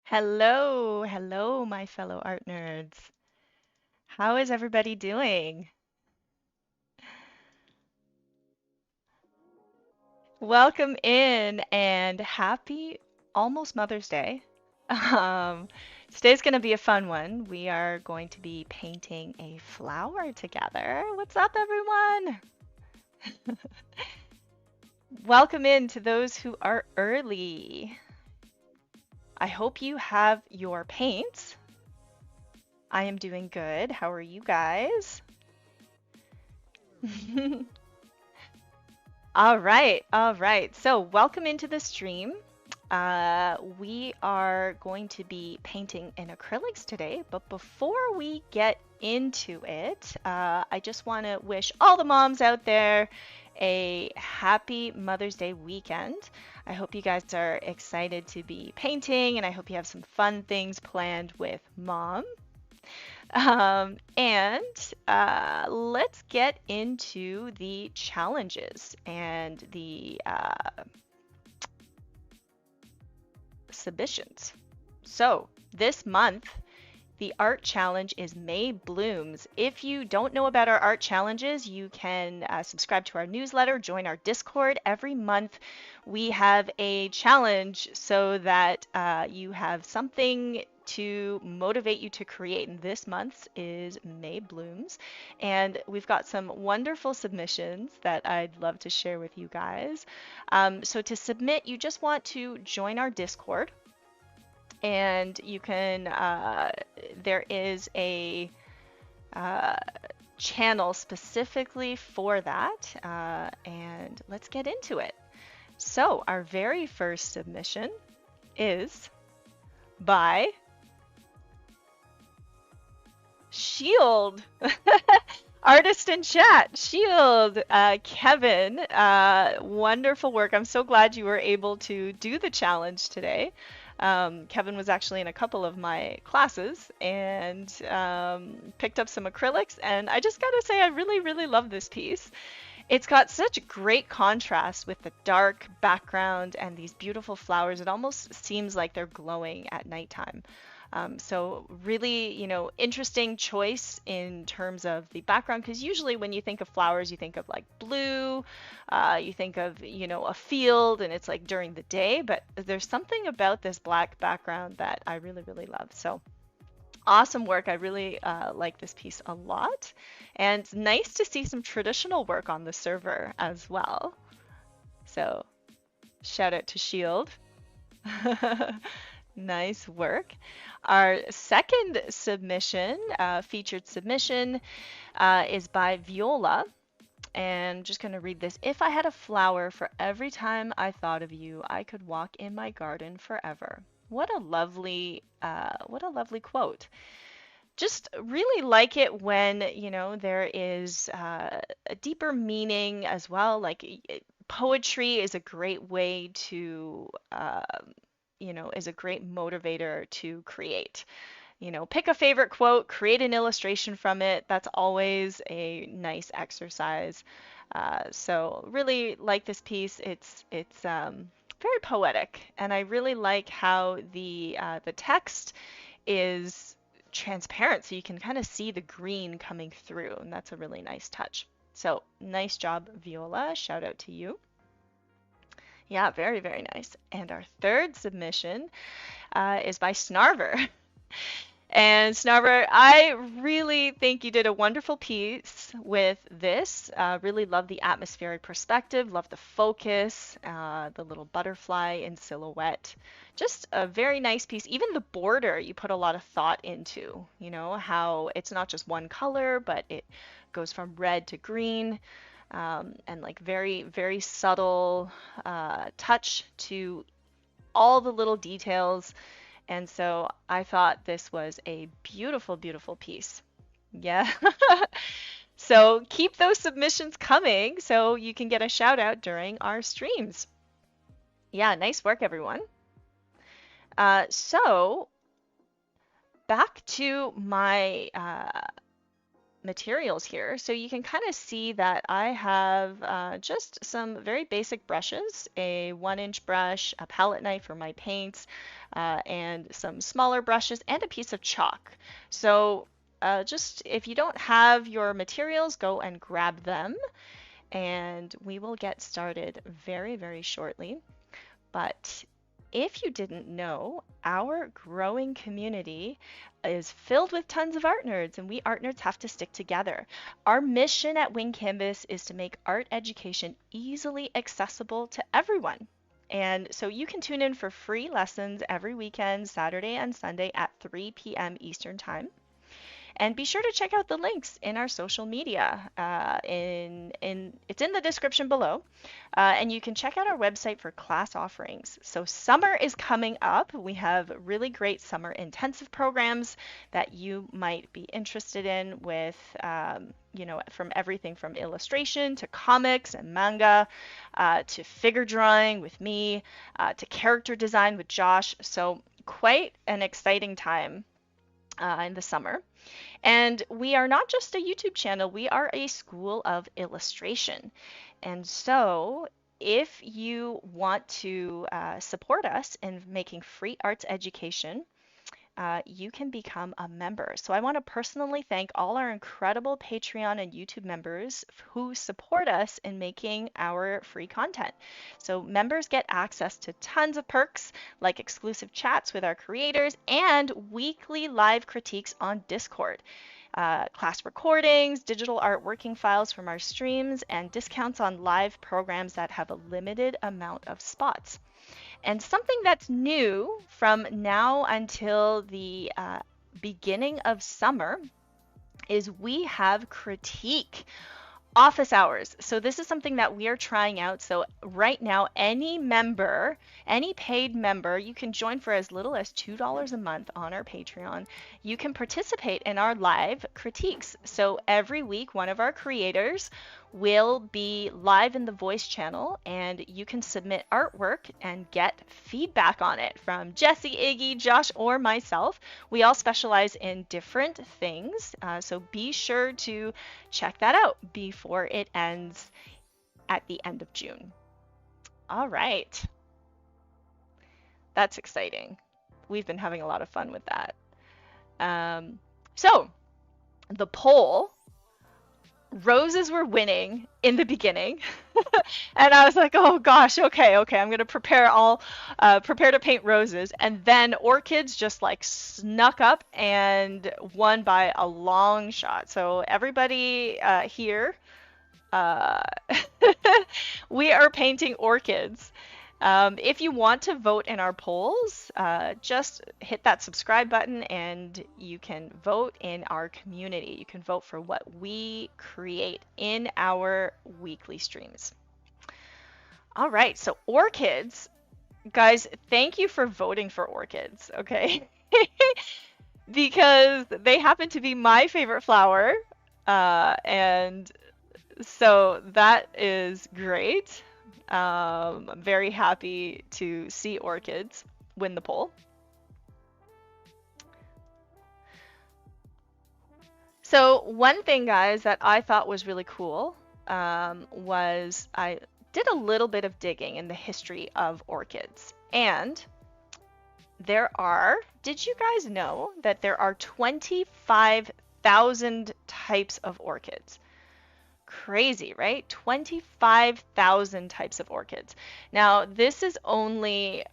Hello, hello, my fellow art nerds. How is everybody doing? Welcome in and happy almost Mother's Day. Um, Today's going to be a fun one. We are going to be painting a flower together. What's up, everyone? Welcome in to those who are early. I hope you have your paints. I am doing good. How are you guys? All right, all right. So, welcome into the stream. We are going to be painting in acrylics today, but before we get into it, I just want to wish all the moms out there a happy Mother's Day weekend. I hope you guys are excited to be painting, and I hope you have some fun things planned with mom. And let's get into the challenges and the submissions. So this month, the art challenge is May Blooms. If you don't know about our art challenges, you can subscribe to our newsletter, join our Discord. Every month, we have a challenge so that you have something to motivate you to create. And this month's is May Blooms. And we've got some wonderful submissions that I'd love to share with you guys. So to submit, you just want to join our Discord and you can there is a uh, channel specifically for that, and let's get into it. So our very first submission is by Shield. Artist in chat, Shield, Kevin, wonderful work. I'm so glad you were able to do the challenge today. Kevin was actually in a couple of my classes and picked up some acrylics, and I just gotta say I really, really love this piece. It's got such great contrast with the dark background and these beautiful flowers. It almost seems like they're glowing at nighttime. So really, interesting choice in terms of the background, because usually when you think of flowers, you think of like blue, you think of, a field and it's like during the day, but there's something about this black background that I really, really love. So awesome work. I really like this piece a lot. And it's nice to see some traditional work on the server as well. So shout out to Shield. Nice work. Our second submission, featured submission, is by Viola. And I'm just going to read this. If I had a flower for every time I thought of you, I could walk in my garden forever. What a lovely quote. Just really like it when, there is a deeper meaning as well. Like poetry is a great way to is a great motivator to create. Pick a favorite quote, create an illustration from it. That's always a nice exercise. So really like this piece. It's very poetic, and I really like how the text is transparent, so you can kind of see the green coming through, and that's a really nice touch. So nice job, Viola. Shout out to you. Yeah, very, very nice. And our third submission is by Snarver. And Snarver, I really think you did a wonderful piece with this. Really love the atmospheric perspective, love the focus, the little butterfly in silhouette. Just a very nice piece. Even the border, you put a lot of thought into, how it's not just one color, but it goes from red to green, and like very, very subtle touch to all the little details. And so I thought this was a beautiful, beautiful piece. Yeah. So keep those submissions coming so you can get a shout out during our streams. Yeah, nice work, everyone. So back to my materials here. So you can kind of see that I have just some very basic brushes, a 1-inch brush, a palette knife for my paints, and some smaller brushes and a piece of chalk. So just if you don't have your materials, go and grab them, and we will get started very, very shortly. But if you didn't know, our growing community is filled with tons of art nerds, and we art nerds have to stick together. Our mission at Wing Canvas is to make art education easily accessible to everyone. And so you can tune in for free lessons every weekend, Saturday and Sunday at 3 p.m. Eastern Time. And be sure to check out the links in our social media. It's in the description below. And you can check out our website for class offerings. So summer is coming up. We have really great summer intensive programs that you might be interested in with, from everything from illustration to comics and manga, to figure drawing with me, to character design with Josh. So quite an exciting time in the summer. And we are not just a YouTube channel, we are a school of illustration. And so if you want to support us in making free arts education, you can become a member. So I want to personally thank all our incredible Patreon and YouTube members who support us in making our free content. So members get access to tons of perks like exclusive chats with our creators and weekly live critiques on Discord. Class recordings, digital art working files from our streams, and discounts on live programs that have a limited amount of spots. And something that's new from now until the beginning of summer is we have critique office hours. So this is something that we are trying out. So right now, any member, any paid member, you can join for as little as $2 a month on our Patreon. You can participate in our live critiques. So every week, one of our creators will be live in the voice channel, and you can submit artwork and get feedback on it from Jesse, Iggy, Josh, or myself. We all specialize in different things, so be sure to check that out before it ends at the end of June. All right. That's exciting. We've been having a lot of fun with that. So the poll, roses were winning in the beginning. And I was like, oh gosh, okay, I'm gonna prepare to paint roses. And then orchids just like snuck up and won by a long shot. So everybody here, we are painting orchids. If you want to vote in our polls, just hit that subscribe button and you can vote in our community. You can vote for what we create in our weekly streams. All right, so orchids, guys, thank you for voting for orchids, okay? Because they happen to be my favorite flower, and so that is great. I'm very happy to see orchids win the poll. So one thing, guys, that I thought was really cool was I did a little bit of digging in the history of orchids. And did you guys know that there are 25,000 types of orchids? Crazy, right? 25,000 types of orchids. Now, this is only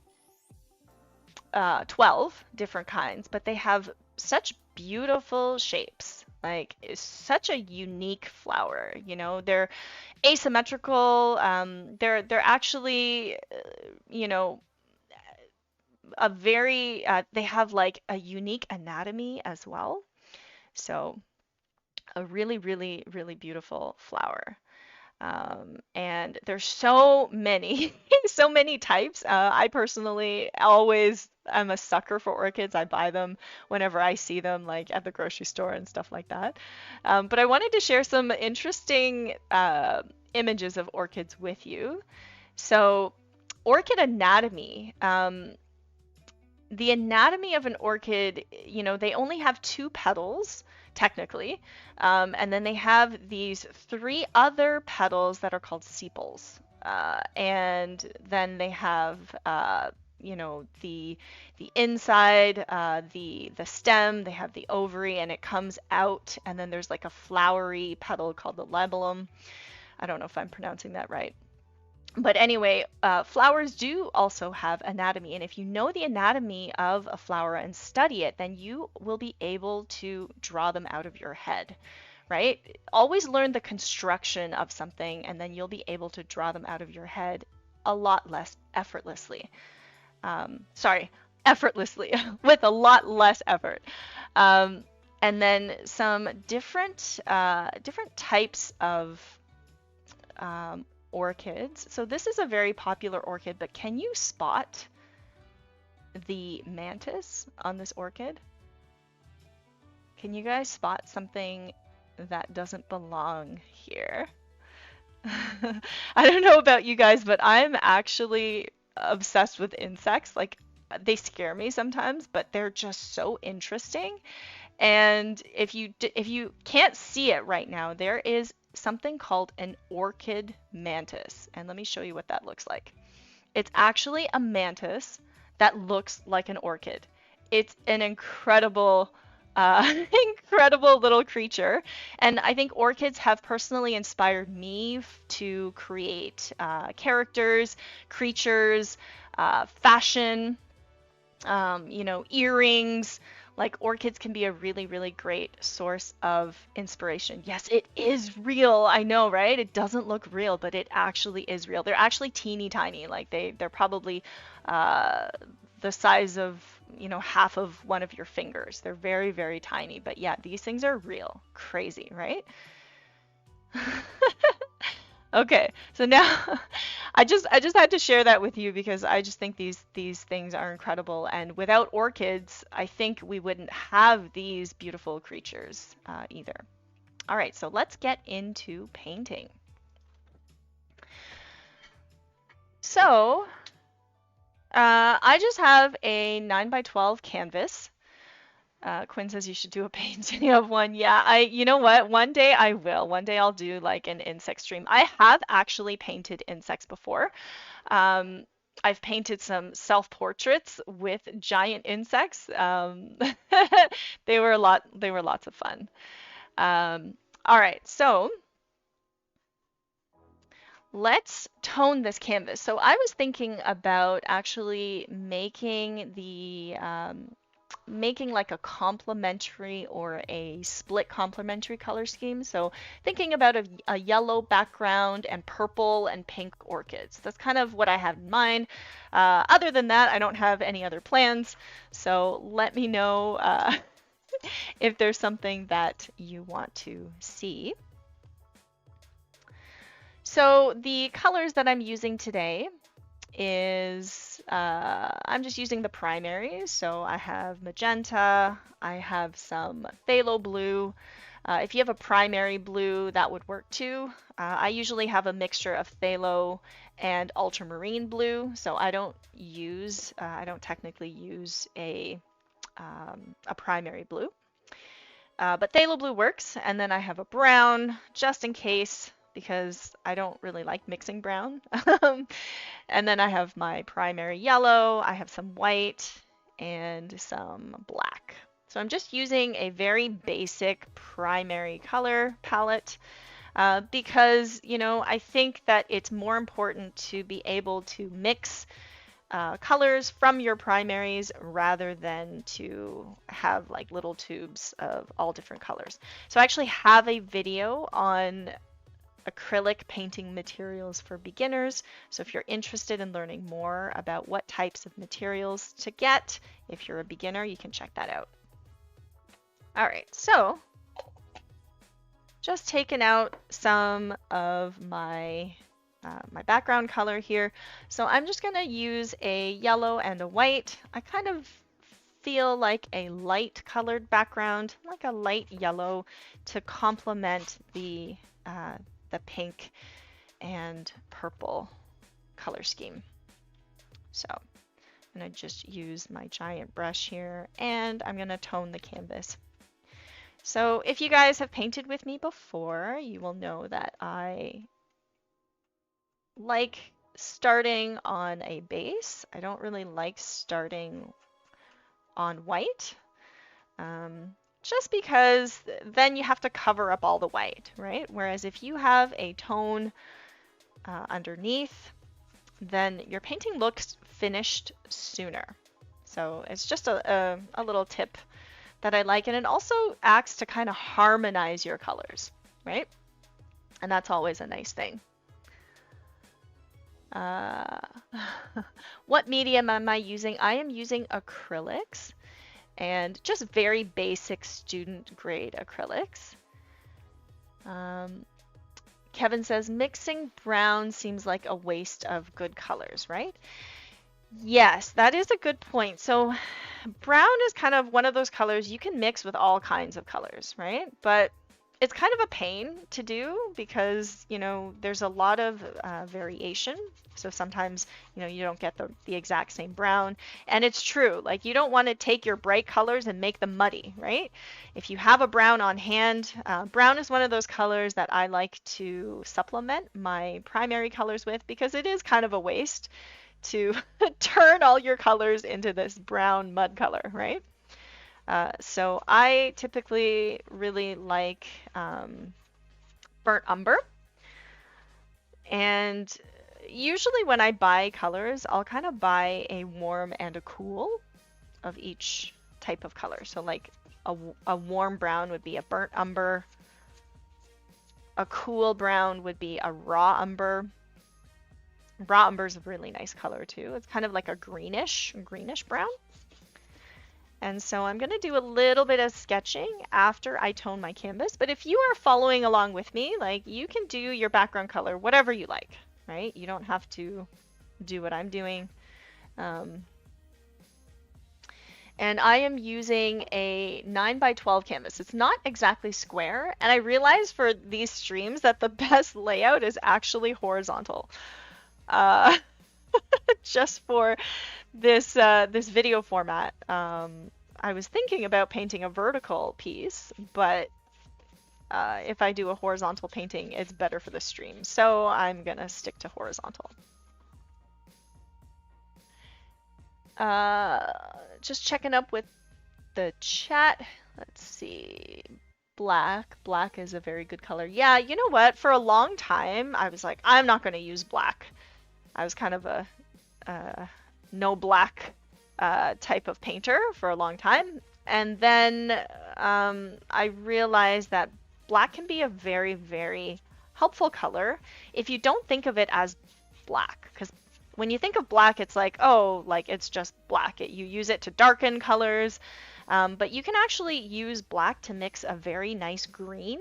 12 different kinds, but they have such beautiful shapes. Like, it's such a unique flower. You know, they're asymmetrical. They're actually, they have like a unique anatomy as well. So a really, really, really beautiful flower. And there's so many, so many types. I personally always am a sucker for orchids. I buy them whenever I see them, like at the grocery store and stuff like that. But I wanted to share some interesting images of orchids with you. So, orchid anatomy. The anatomy of an orchid, they only have two petals. technically. And then they have these three other petals that are called sepals. And then they have, you know, the inside, the stem. They have the ovary, and it comes out, and then there's like a flowery petal called the libellum. I don't know if I'm pronouncing that right. But anyway, flowers do also have anatomy, and if you know the anatomy of a flower and study it, then you will be able to draw them out of your head, right? Always learn the construction of something, and then you'll be able to draw them out of your head a lot less effortlessly. Sorry, effortlessly, with a lot less effort. Um, and then some different types of orchids. So this is a very popular orchid, but can you spot the mantis on this orchid? Can you guys spot something that doesn't belong here? I don't know about you guys, but I'm actually obsessed with insects. Like, they scare me sometimes, but they're just so interesting. And if you can't see it right now, there is something called an orchid mantis. And let me show you what that looks like. It's actually a mantis that looks like an orchid. It's an incredible, incredible little creature. And I think orchids have personally inspired me to create characters, creatures, fashion, you know, earrings. Like, orchids can be a really, really great source of inspiration. Yes, it is real. I know, right? It doesn't look real, but it actually is real. They're actually teeny tiny. Like, they're probably uh, the size of, you know, half of one of your fingers. They're very, very tiny. But yeah, these things are real. Crazy, right? Okay, so now I just had to share that with you because I just think these things are incredible, and without orchids, I think we wouldn't have these beautiful creatures either. All right, so let's get into painting. So I just have a 9 by 12 canvas. Quinn says you should do a painting of one. Yeah, you know what? One day I will. One day I'll do like an insect stream. I have actually painted insects before. Um, I've painted some self-portraits with giant insects. They were lots of fun. All right, so let's tone this canvas. So I was thinking about actually making like a complementary or a split complementary color scheme. So thinking about a yellow background and purple and pink orchids. That's kind of what I have in mind. Other than that, I don't have any other plans. So let me know if there's something that you want to see. So the colors that I'm using today is I'm just using the primaries. So I have magenta, I have some phthalo blue. If you have a primary blue, that would work too. I usually have a mixture of phthalo and ultramarine blue, so I don't technically use a primary blue. But phthalo blue works, and then I have a brown just in case because I don't really like mixing brown. And then I have my primary yellow, I have some white, and some black. So I'm just using a very basic primary color palette because, you know, I think that it's more important to be able to mix colors from your primaries rather than to have like little tubes of all different colors. So I actually have a video on acrylic painting materials for beginners. So if you're interested in learning more about what types of materials to get, if you're a beginner, you can check that out. All right, so just taking out some of my my background color here. So I'm just going to use a yellow and a white. I kind of feel like a light colored background, like a light yellow, to complement the pink and purple color scheme. So I'm going to just use my giant brush here, and I'm going to tone the canvas. So if you guys have painted with me before, you will know that I like starting on a base. I don't really like starting on white, just because then you have to cover up all the white, right? Whereas if you have a tone underneath, then your painting looks finished sooner. So it's just a little tip that I like, and it also acts to kind of harmonize your colors, right? And that's always a nice thing. What medium am I using? I am using acrylics, and just very basic student grade acrylics. Kevin says mixing brown seems like a waste of good colors, right? Yes, that is a good point. So brown is kind of one of those colors you can mix with all kinds of colors, right? But it's kind of a pain to do because, you know, there's a lot of variation. So sometimes, you know, you don't get the exact same brown. And it's true, like you don't want to take your bright colors and make them muddy, right? If you have a brown on hand, brown is one of those colors that I like to supplement my primary colors with because it is kind of a waste to turn all your colors into this brown mud color, right? So I typically really like burnt umber. And usually when I buy colors, I'll kind of buy a warm and a cool of each type of color. So like a warm brown would be a burnt umber. A cool brown would be a raw umber. Raw umber is a really nice color too. It's kind of like a greenish brown. And so I'm going to do a little bit of sketching after I tone my canvas. But if you are following along with me, like you can do your background color, whatever you like, right? You don't have to do what I'm doing. And I am using a 9x12 canvas. It's not exactly square. And I realized for these streams that the best layout is actually horizontal. Just for this this video format. I was thinking about painting a vertical piece, but if I do a horizontal painting, it's better for the stream. So I'm gonna stick to horizontal. Just checking up with the chat. Let's see. Black. Black is a very good color. Yeah, you know what? For a long time, I was like, I'm not going to use black. I was kind of a no black type of painter for a long time. And then I realized that black can be a very, very helpful color if you don't think of it as black. Because when you think of black, it's like, oh, like it's just black. You use it to darken colors. But you can actually use black to mix a very nice green.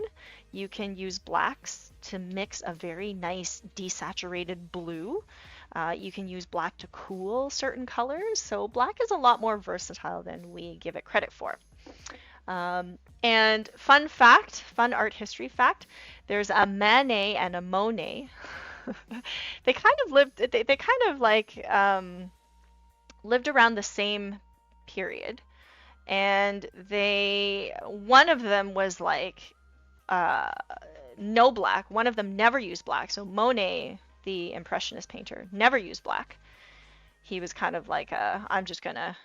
You can use blacks to mix a very nice desaturated blue. You can use black to cool certain colors. So black is a lot more versatile than we give it credit for. And fun fact, fun art history fact, there's a Manet and a Monet. They kind of lived, they kind of like lived around the same period. And one of them was like no black. One of them never used black. So Monet, the Impressionist painter, never used black. He was kind of like, I'm just gonna,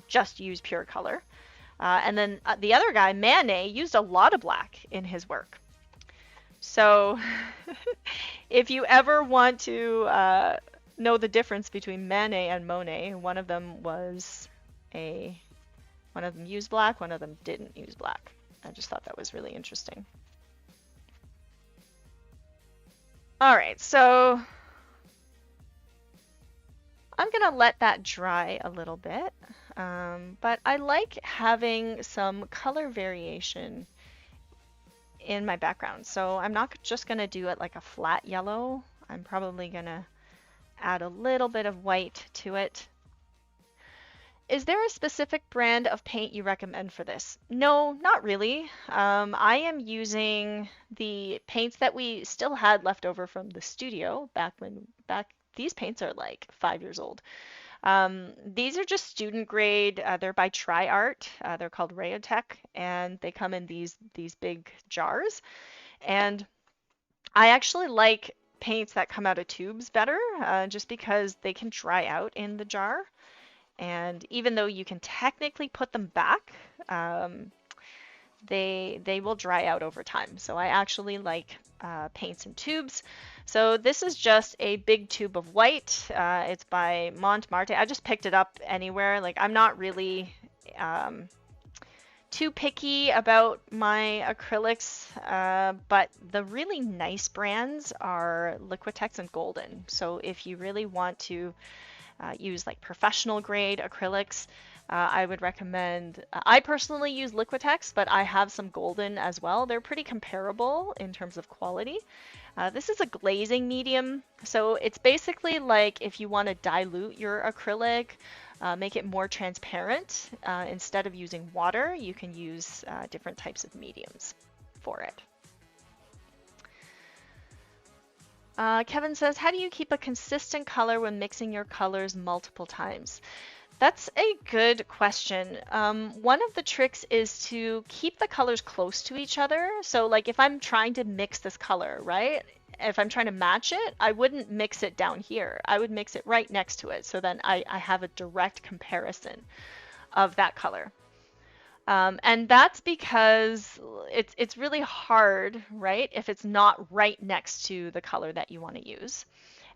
just use pure color. And then the other guy, Manet, used a lot of black in his work. So if you ever want to know the difference between Manet and Monet, one of them used black, one of them didn't use black. I just thought that was really interesting. All right, so I'm gonna let that dry a little bit, but I like having some color variation in my background. So I'm not just gonna do it like a flat yellow. I'm probably gonna add a little bit of white to it. Is there a specific brand of paint you recommend for this? No, not really. I am using the paints that we still had left over from the studio back these paints are like 5 years old. These are just student grade. They're by Art. They're called Rayotech, and they come in these big jars. And I actually like paints that come out of tubes better, just because they can dry out in the jar. And even though you can technically put them back, um, they will dry out over time. So I actually like paints in tubes. So this is just a big tube of white. It's by Montmartre. I just picked it up anywhere. Like I'm not really um, too picky about my acrylics, but the really nice brands are Liquitex and Golden. So if you really want to use like professional grade acrylics, I would recommend, I personally use Liquitex, but I have some Golden as well. They're pretty comparable in terms of quality. This is a glazing medium, so it's basically like if you want to dilute your acrylic, make it more transparent, instead of using water, you can use different types of mediums for it. Kevin says, how do you keep a consistent color when mixing your colors multiple times? That's a good question. One of the tricks is to keep the colors close to each other. So like if I'm trying to mix this color, right? If I'm trying to match it, I wouldn't mix it down here. I would mix it right next to it. So then I have a direct comparison of that color. And that's because it's really hard, right? If it's not right next to the color that you want to use.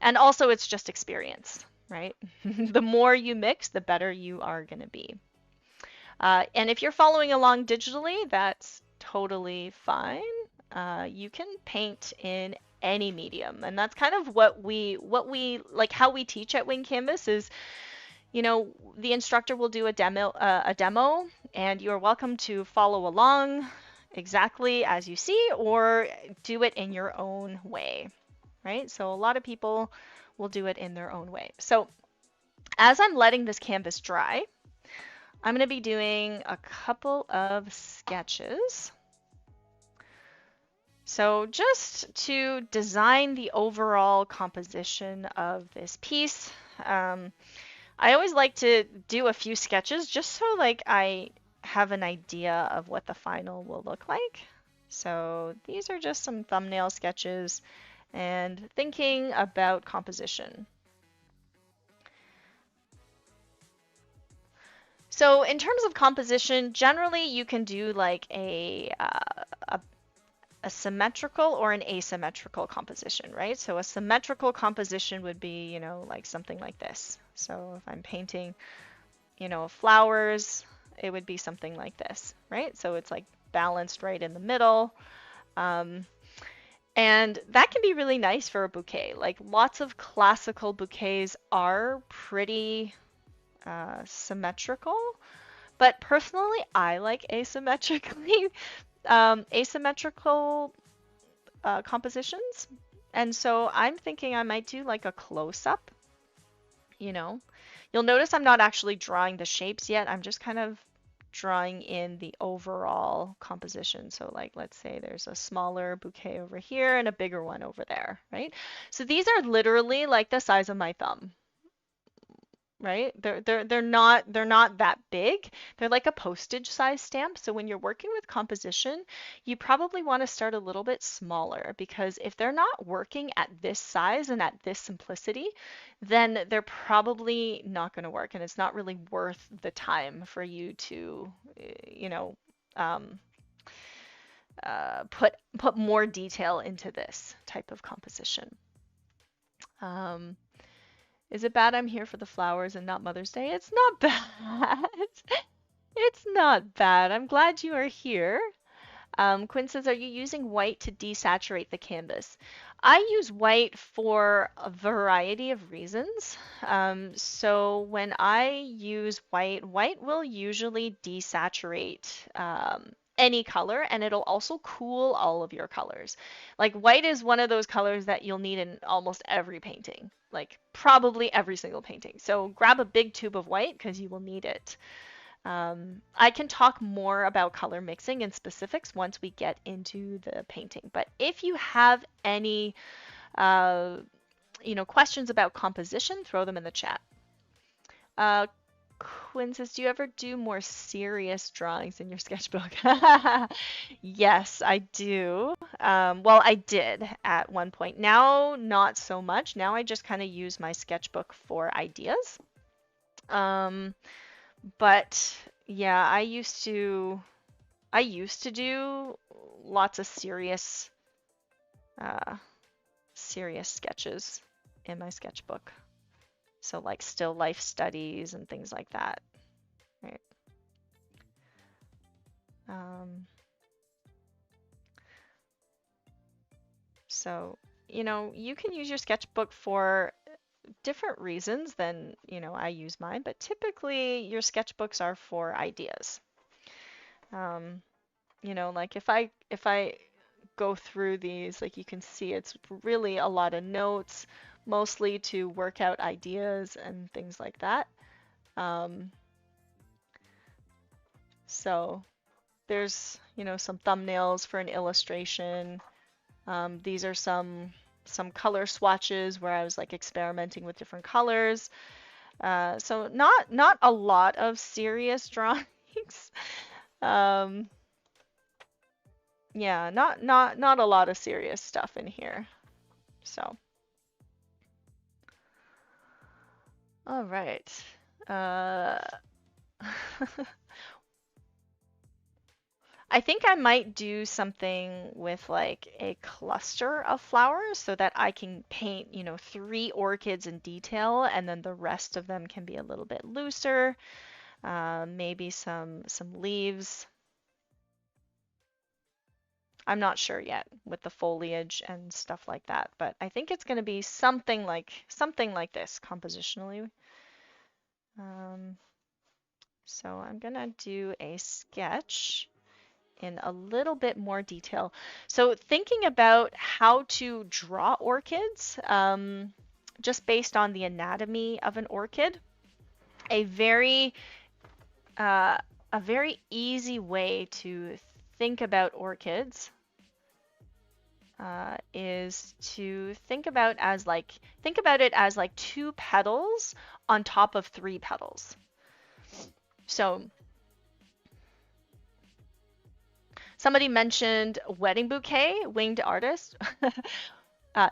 And also it's just experience, right? The more you mix, the better you are going to be. And if you're following along digitally, that's totally fine. You can paint in any medium, and that's kind of what we like. How we teach at Wing Canvas is, you know, the instructor will do a demo, and you're welcome to follow along exactly as you see, or do it in your own way, right? So a lot of people will do it in their own way. So as I'm letting this canvas dry, I'm going to be doing a couple of sketches. So just to design the overall composition of this piece, I always like to do a few sketches just so like I have an idea of what the final will look like. So these are just some thumbnail sketches and thinking about composition. So in terms of composition, generally you can do like a symmetrical or an asymmetrical composition, right? So a symmetrical composition would be, you know, like something like this. So if I'm painting, you know, flowers, it would be something like this, right? So it's like balanced right in the middle. And that can be really nice for a bouquet. Like lots of classical bouquets are pretty symmetrical, but personally, I like asymmetrical compositions. And so I'm thinking I might do like a close-up, you know. You'll notice I'm not actually drawing the shapes yet. I'm just kind of drawing in the overall composition. So like, let's say there's a smaller bouquet over here and a bigger one over there, right? So these are literally like the size of my thumb, right? They're not that big. They're like a postage size stamp. So when you're working with composition, you probably want to start a little bit smaller, because if they're not working at this size and at this simplicity, then they're probably not going to work, and it's not really worth the time for you to, you know, um, put more detail into this type of composition. Um, Is it bad I'm here for the flowers and not Mother's Day? It's not bad. It's not bad. I'm glad you are here. Quinn says, are you using white to desaturate the canvas? I use white for a variety of reasons. So when I use white, white will usually desaturate any color, and it'll also cool all of your colors. Like white is one of those colors that you'll need in almost every painting, like probably every single painting. So grab a big tube of white because you will need it. I can talk more about color mixing and specifics once we get into the painting. But if you have any, you know, questions about composition, throw them in the chat. Uh, Quinn says, do you ever do more serious drawings in your sketchbook? Yes, I do. Well, I did at one point. Now, not so much. Now I just kind of use my sketchbook for ideas. Um, but yeah, I used to do lots of uh, serious sketches in my sketchbook. So like still life studies and things like that, right? Um, so, you can use your sketchbook for different reasons than, I use mine, but typically your sketchbooks are for ideas. Um, like if I go through these, like you can see it's really a lot of notes, mostly to work out ideas and things like that. Um, so there's, some thumbnails for an illustration. These are some color swatches where I was like experimenting with different colors. So not a lot of serious drawings. Um, yeah, not a lot of serious stuff in here. So, all right. Uh, I think I might do something with like a cluster of flowers so that I can paint, 3 orchids in detail, and then the rest of them can be a little bit looser. Maybe some leaves. I'm not sure yet with the foliage and stuff like that, but I think it's going to be something like this compositionally. Um, so I'm going to do a sketch in a little bit more detail. So thinking about how to draw orchids, just based on the anatomy of an orchid, a very uh, a very easy way to think about orchids is to think about it as like 2 petals on top of 3 petals. So somebody mentioned wedding bouquet, winged artist.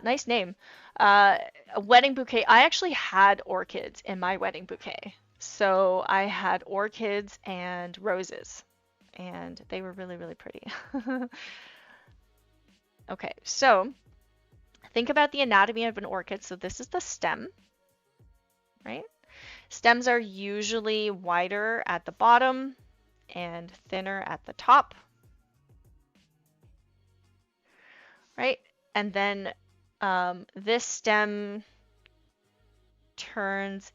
Nice name. A wedding bouquet. I actually had orchids in my wedding bouquet. So I had orchids and roses, and they were really, really pretty. Okay, so think about the anatomy of an orchid. So this is the stem, right? Stems are usually wider at the bottom and thinner at the top, right? And then this stem turns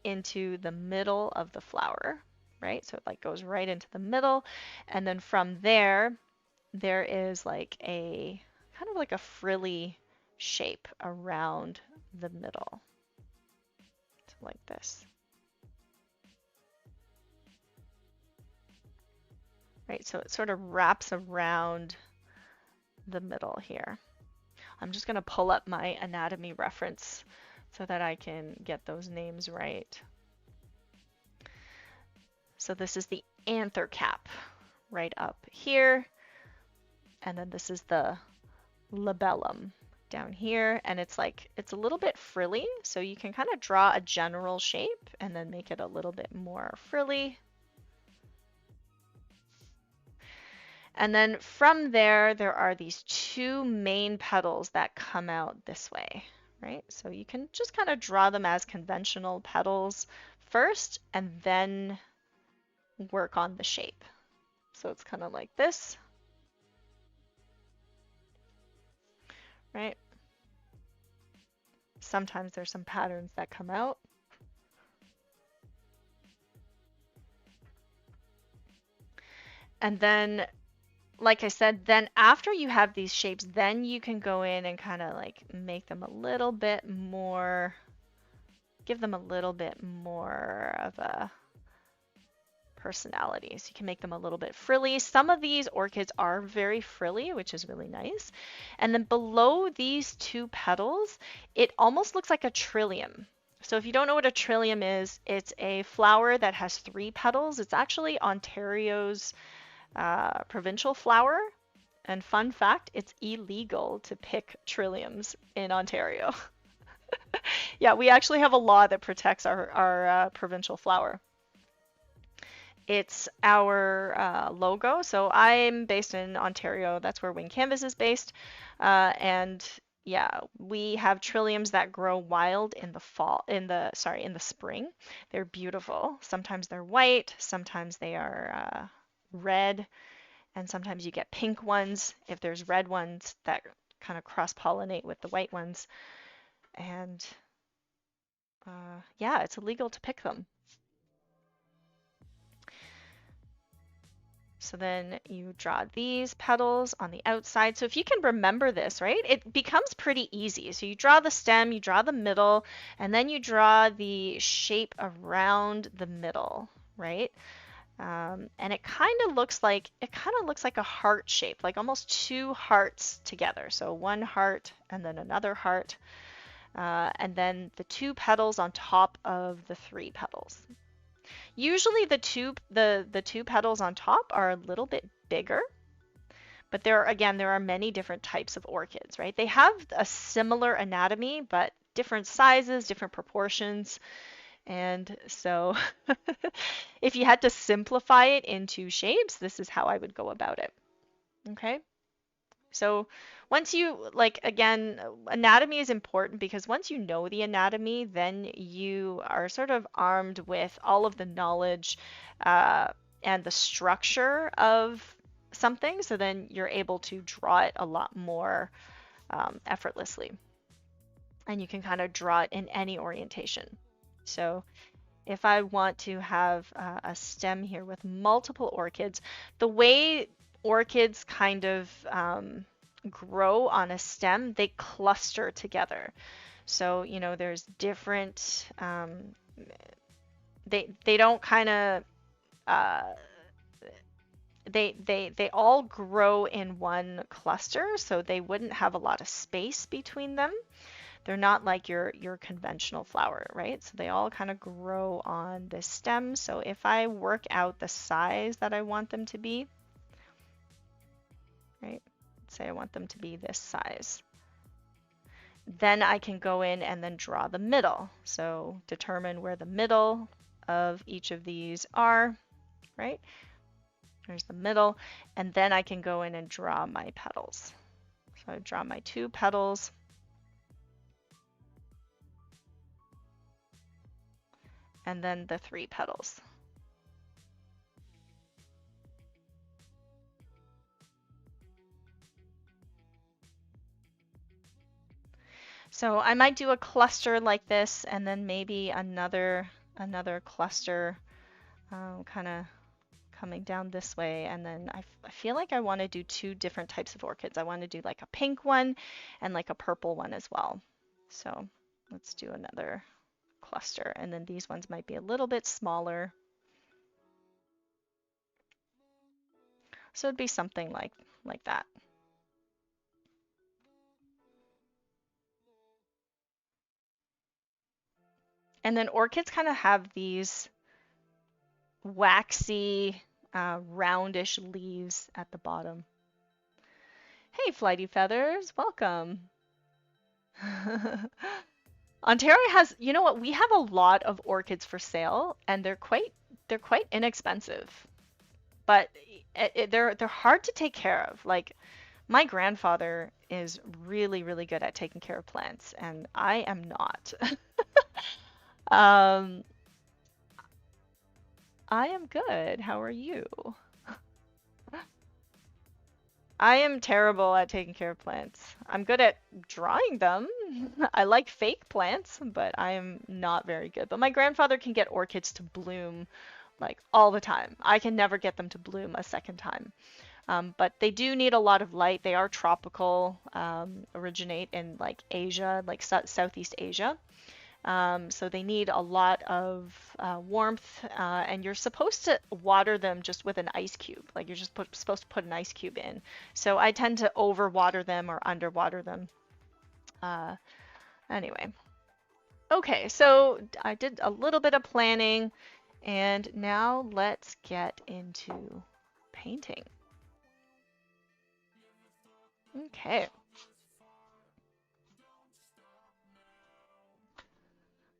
into the middle of the flower, right? So it like goes right into the middle, and then from there is like a kind of like a frilly shape around the middle. So like this. Right, so it sort of wraps around the middle here. I'm just going to pull up my anatomy reference so that I can get those names right. So this is the anther cap right up here. And then this is the labellum down here. And it's a little bit frilly. So you can kind of draw a general shape and then make it a little bit more frilly. And then from there are these 2 main petals that come out this way, right? So you can just kind of draw them as conventional petals first and then work on the shape. So it's kind of like this, right? Sometimes there's some patterns that come out. And then, like I said, then after you have these shapes, then you can go in and kind of like make them a little bit more, give them a little bit more of a personality. So you can make them a little bit frilly. Some of these orchids are very frilly, which is really nice. And then below these 2 petals, it almost looks like a trillium. So if you don't know what a trillium is, it's a flower that has 3 petals. It's actually Ontario's provincial flower. And fun fact, it's illegal to pick trilliums in Ontario. Yeah, we actually have a law that protects our provincial flower. It's our logo. So I'm based in Ontario. That's where Wing Canvas is based. And yeah, we have trilliums that grow wild in the fall, in the spring. They're beautiful. Sometimes they're white, sometimes they are red, and sometimes you get pink ones if there's red ones that kind of cross-pollinate with the white ones. And yeah, it's illegal to pick them. So then you draw these petals on the outside. So if you can remember this, right, it becomes pretty easy. So you draw the stem, you draw the middle, and then you draw the shape around the middle, right? And it kind of looks like a heart shape, like almost 2 hearts together. So 1 heart and then another heart, and then the 2 petals on top of the 3 petals. Usually the two petals on top are a little bit bigger, but there are many different types of orchids, right? They have a similar anatomy, but different sizes, different proportions. And so if you had to simplify it into shapes, this is how I would go about it. Okay? So once you, like, again, anatomy is important because once you know the anatomy, then you are sort of armed with all of the knowledge uh, and the structure of something. So then you're able to draw it a lot more effortlessly. And you can kind of draw it in any orientation. So if I want to have a stem here with multiple orchids, the way orchids kind of grow on a stem, they cluster together. So, you know, there's different, they don't kind of, uh, they all grow in one cluster, so they wouldn't have a lot of space between them. They're not like your conventional flower, right? So they all kind of grow on this stem. So if I work out the size that I want them to be, right? Let's say I want them to be this size. Then I can go in and then draw the middle. So determine where the middle of each of these are, right? There's the middle. And then I can go in and draw my petals. So I draw my 2 petals. And then the 3 petals. So I might do a cluster like this and then maybe another cluster kind of coming down this way. And then I feel like I want to do 2 different types of orchids. I want to do like a pink one and like a purple one as well. So let's do another cluster. And then these ones might be a little bit smaller. So it'd be something like that. And then orchids kind of have these waxy, roundish leaves at the bottom. Hey, Flighty Feathers, welcome. Ontario has, you know what, we have a lot of orchids for sale and they're quite inexpensive. But they're hard to take care of. Like my grandfather is really, really good at taking care of plants and I am not. Um, I am good. How are you? I am terrible at taking care of plants. I'm good at drawing them. I like fake plants, but I am not very good. But my grandfather can get orchids to bloom like all the time. I can never get them to bloom a second time. But they do need a lot of light. They are tropical, originate in like Asia, like Southeast Asia. So they need a lot of warmth, and you're supposed to water them just with an ice cube. Like you're just supposed to put an ice cube in. So I tend to overwater them or underwater them. Uh, anyway, Okay, so I did a little bit of planning, and now let's get into painting. Okay.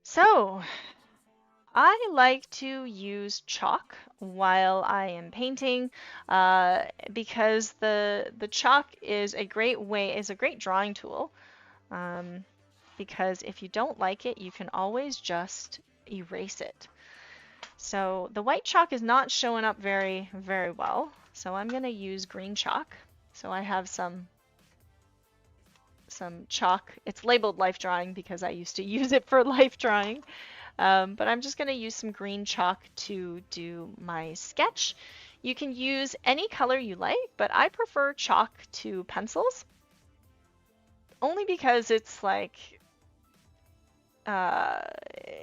So I like to use chalk while I am painting, because the chalk is a great drawing tool. Um, because if you don't like it, you can always just erase it. So the white chalk is not showing up very well. So I'm going to use green chalk. So I have some chalk. It's labeled life drawing because I used to use it for life drawing. But I'm just going to use some green chalk to do my sketch. You can use any color you like, but I prefer chalk to pencils only because it's like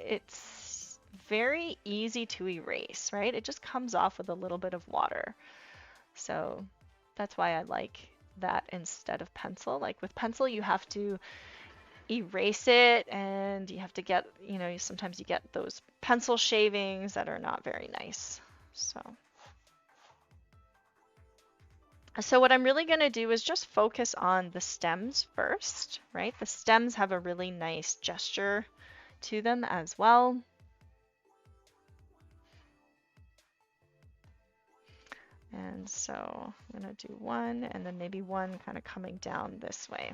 it's very easy to erase, right? It just comes off with a little bit of water. So that's why I like that instead of pencil. Like with pencil, you have to erase it and you have to get, sometimes you get those pencil shavings that are not very nice. So what I'm really going to do is just focus on the stems first, right? The stems have a really nice gesture to them as well. And so I'm going to do one and then maybe one kind of coming down this way.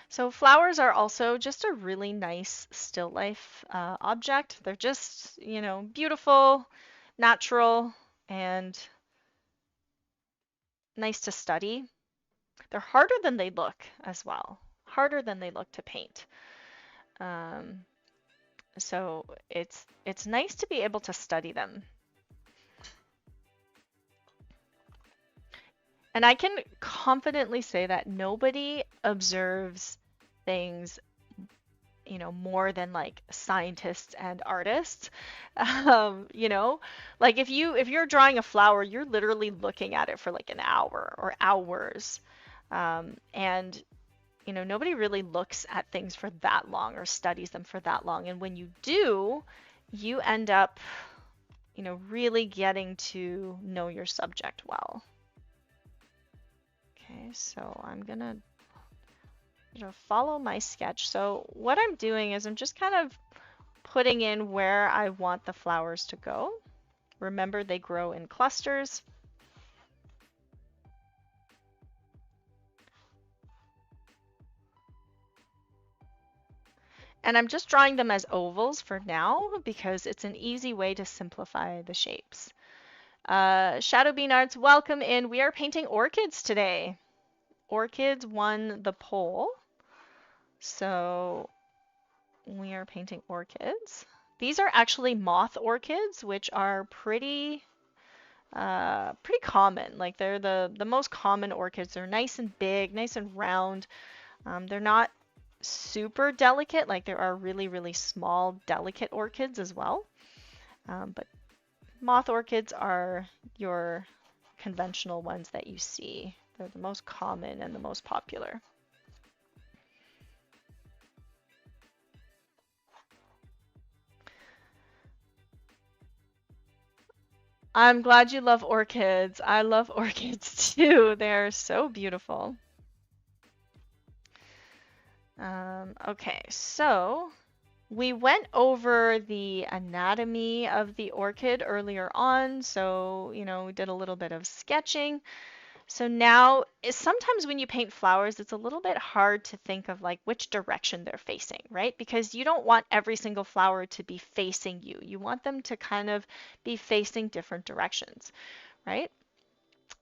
So flowers are also just a really nice still life object. They're just, beautiful, natural, and nice to study. They're harder than they look as well, harder than they look to paint. So it's nice to be able to study them. And I can confidently say that nobody observes things, more than like scientists and artists. Like if you're drawing a flower, you're literally looking at it for like an hour or hours. And nobody really looks at things for that long or studies them for that long. And when you do, you end up, really getting to know your subject well. Okay, so I'm gonna follow my sketch. So what I'm doing is I'm just kind of putting in where I want the flowers to go. Remember, they grow in clusters. And I'm just drawing them as ovals for now because it's an easy way to simplify the shapes. Shadow Bean Arts, welcome in. We are painting orchids today. Orchids won the poll. So we are painting orchids. These are actually moth orchids, which are pretty common. Like they're the most common orchids. They're nice and big, nice and round. They're not super delicate. Like there are really small, delicate orchids as well. But moth orchids are your conventional ones that you see. They're the most common and the most popular. I'm glad you love orchids. I love orchids too. They're so beautiful. Okay, so we went over the anatomy of the orchid earlier on. So, we did a little bit of sketching. So now, sometimes when you paint flowers, it's a little bit hard to think of like which direction they're facing, right? Because you don't want every single flower to be facing you. You want them to kind of be facing different directions, right?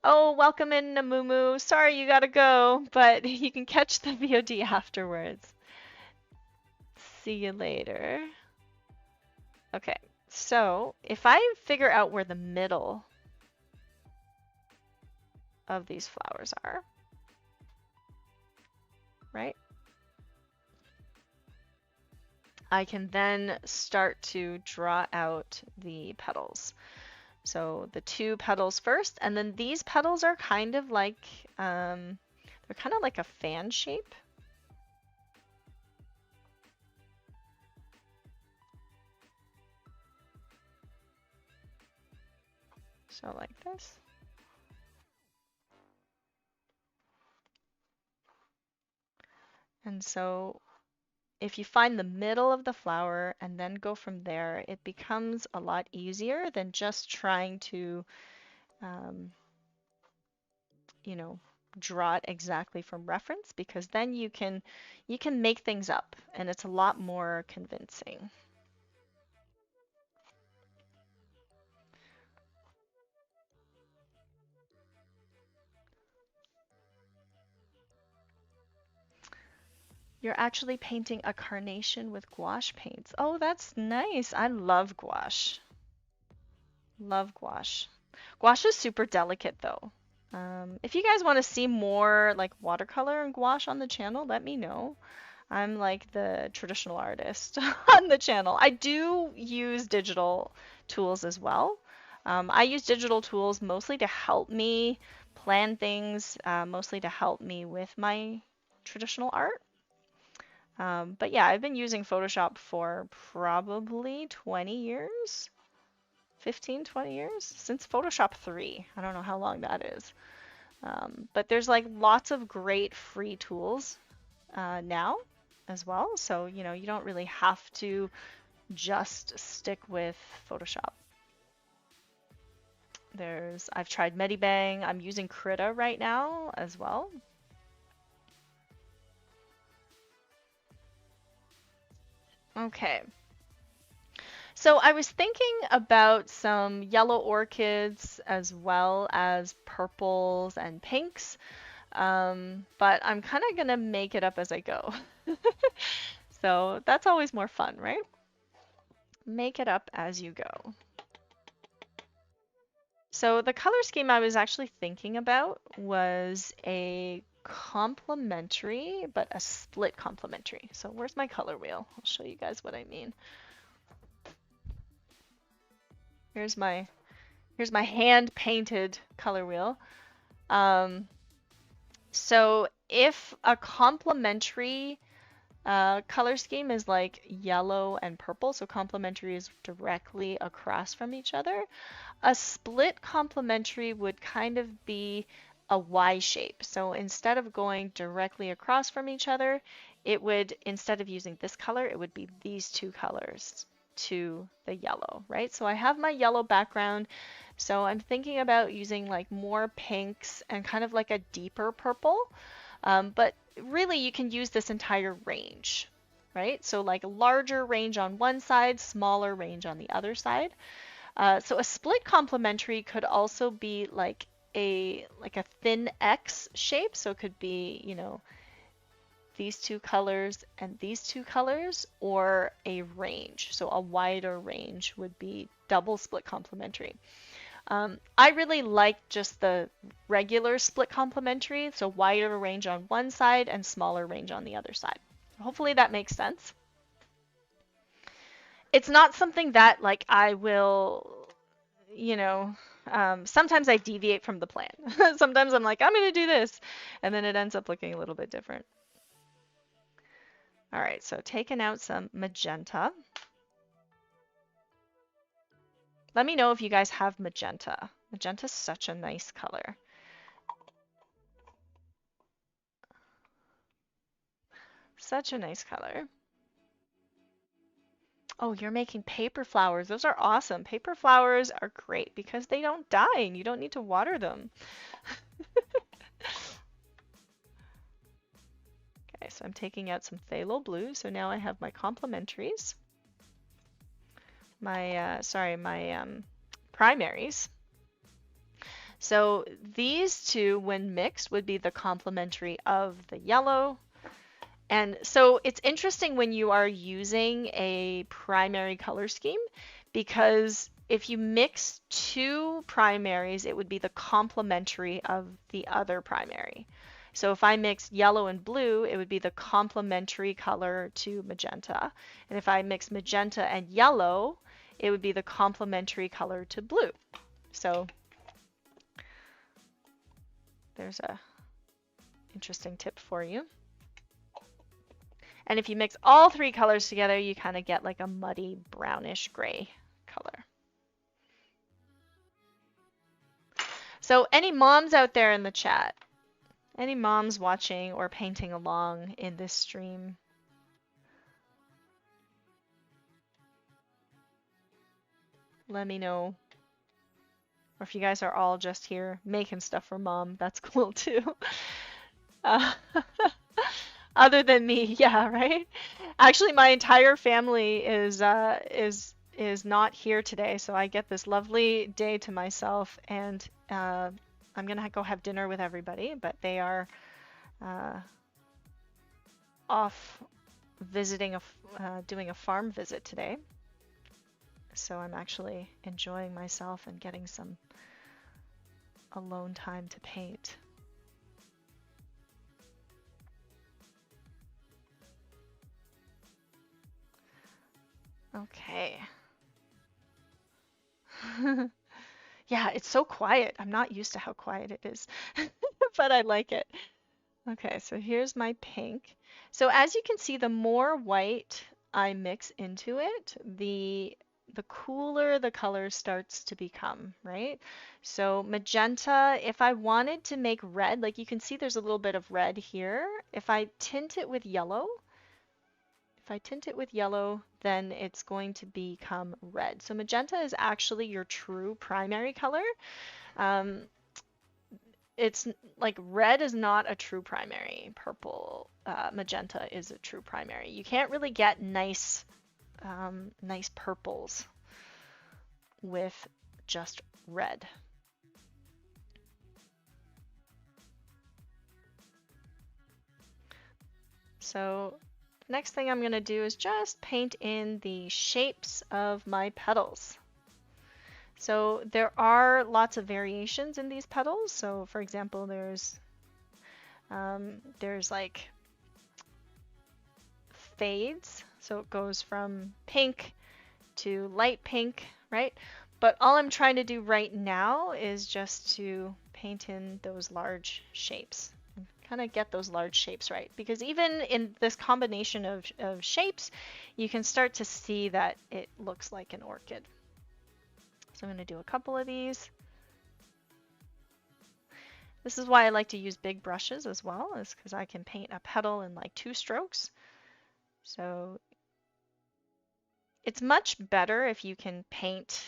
Oh, welcome in, Namumu. Sorry you gotta go, but you can catch the VOD afterwards. See you later. Okay, so if I figure out where the middle of these flowers are, right? I can then start to draw out the petals. So the two petals first, and then these petals are kind of like They're kind of like a fan shape. So like this. And so if you find the middle of the flower and then go from there, it becomes a lot easier than just trying to, um, you know, draw it exactly from reference, because then you can make things up and it's a lot more convincing. You're actually painting a carnation with gouache paints. Oh, that's nice. I love gouache. Love gouache. Gouache is super delicate though. If you guys want to see more like watercolor and gouache on the channel, let me know. I'm like the traditional artist on the channel. I do use digital tools as well. I use digital tools mostly to help me plan things, mostly to help me with my traditional art. But yeah, I've been using Photoshop for probably 20 years, 15, 20 years, since Photoshop 3. I don't know how long that is. But there's like lots of great free tools now as well. So, you know, you don't really have to just stick with Photoshop. I've tried Medibang. I'm using Krita right now as well. Okay. So I was thinking about some yellow orchids as well as purples and pinks, but I'm kind of gonna make it up as I go. So that's always more fun, right? Make it up as you go. So the color scheme I was actually thinking about was a complementary, but a split complementary. So where's my color wheel? I'll show you guys what I mean. Here's my hand painted color wheel. So if a complementary color scheme is like yellow and purple, so complementary is directly across from each other, a split complementary would kind of be a Y shape. So instead of going directly across from each other, it would, instead of using this color, it would be these two colors to the yellow, right? So I have my yellow background. So I'm thinking about using like more pinks and kind of like a deeper purple. But really you can use this entire range, right? So like larger range on one side, smaller range on the other side. So a split complementary could also be like a thin X shape. So it could be, you know, these two colors and these two colors, or a range. So a wider range would be double split complementary. I really like just the regular split complementary, so wider range on one side and smaller range on the other side. Hopefully that makes sense. It's not something that like I will, you know, sometimes I deviate from the plan. Sometimes I'm like, I'm going to do this, and then it ends up looking a little bit different. All right, so taking out some magenta. Let me know if you guys have magenta. Magenta's such a nice color. Such a nice color. Oh, you're making paper flowers. Those are awesome. Paper flowers are great because they don't die and you don't need to water them. Okay, so I'm taking out some phthalo blue. So now I have my complementaries. My, primaries. So these two, when mixed, would be the complementary of the yellow. And so it's interesting when you are using a primary color scheme, because if you mix two primaries, it would be the complementary of the other primary. So if I mix yellow and blue, it would be the complementary color to magenta. And if I mix magenta and yellow, it would be the complementary color to blue. So there's a interesting tip for you. And if you mix all three colors together, you kind of get like a muddy brownish gray color. So any moms out there in the chat? Any moms watching or painting along in this stream? Let me know. Or if you guys are all just here making stuff for mom, that's cool too. Uh, other than me, yeah, right? Actually, my entire family is not here today, so I get this lovely day to myself, and I'm gonna go have dinner with everybody, but they are off visiting doing a farm visit today. So I'm actually enjoying myself and getting some alone time to paint. Okay. Yeah, it's so quiet. I'm not used to how quiet it is, but I like it. Okay, so here's my pink. So as you can see, the more white I mix into it, the cooler the color starts to become, right? So magenta, if I wanted to make red, like you can see there's a little bit of red here. If I tint it with yellow, then it's going to become red. So magenta is actually your true primary color. It's like red is not a true primary. Purple, magenta is a true primary. You can't really get nice purples with just red. So next thing I'm going to do is just paint in the shapes of my petals. So there are lots of variations in these petals. So for example, there's like fades. So it goes from pink to light pink, right? But all I'm trying to do right now is just to paint in those large shapes. Kind of get those large shapes right, because even in this combination of shapes, you can start to see that it looks like an orchid. So I'm going to do a couple of these. This is why I like to use big brushes as well, is because I can paint a petal in like 2 strokes. So it's much better if you can paint,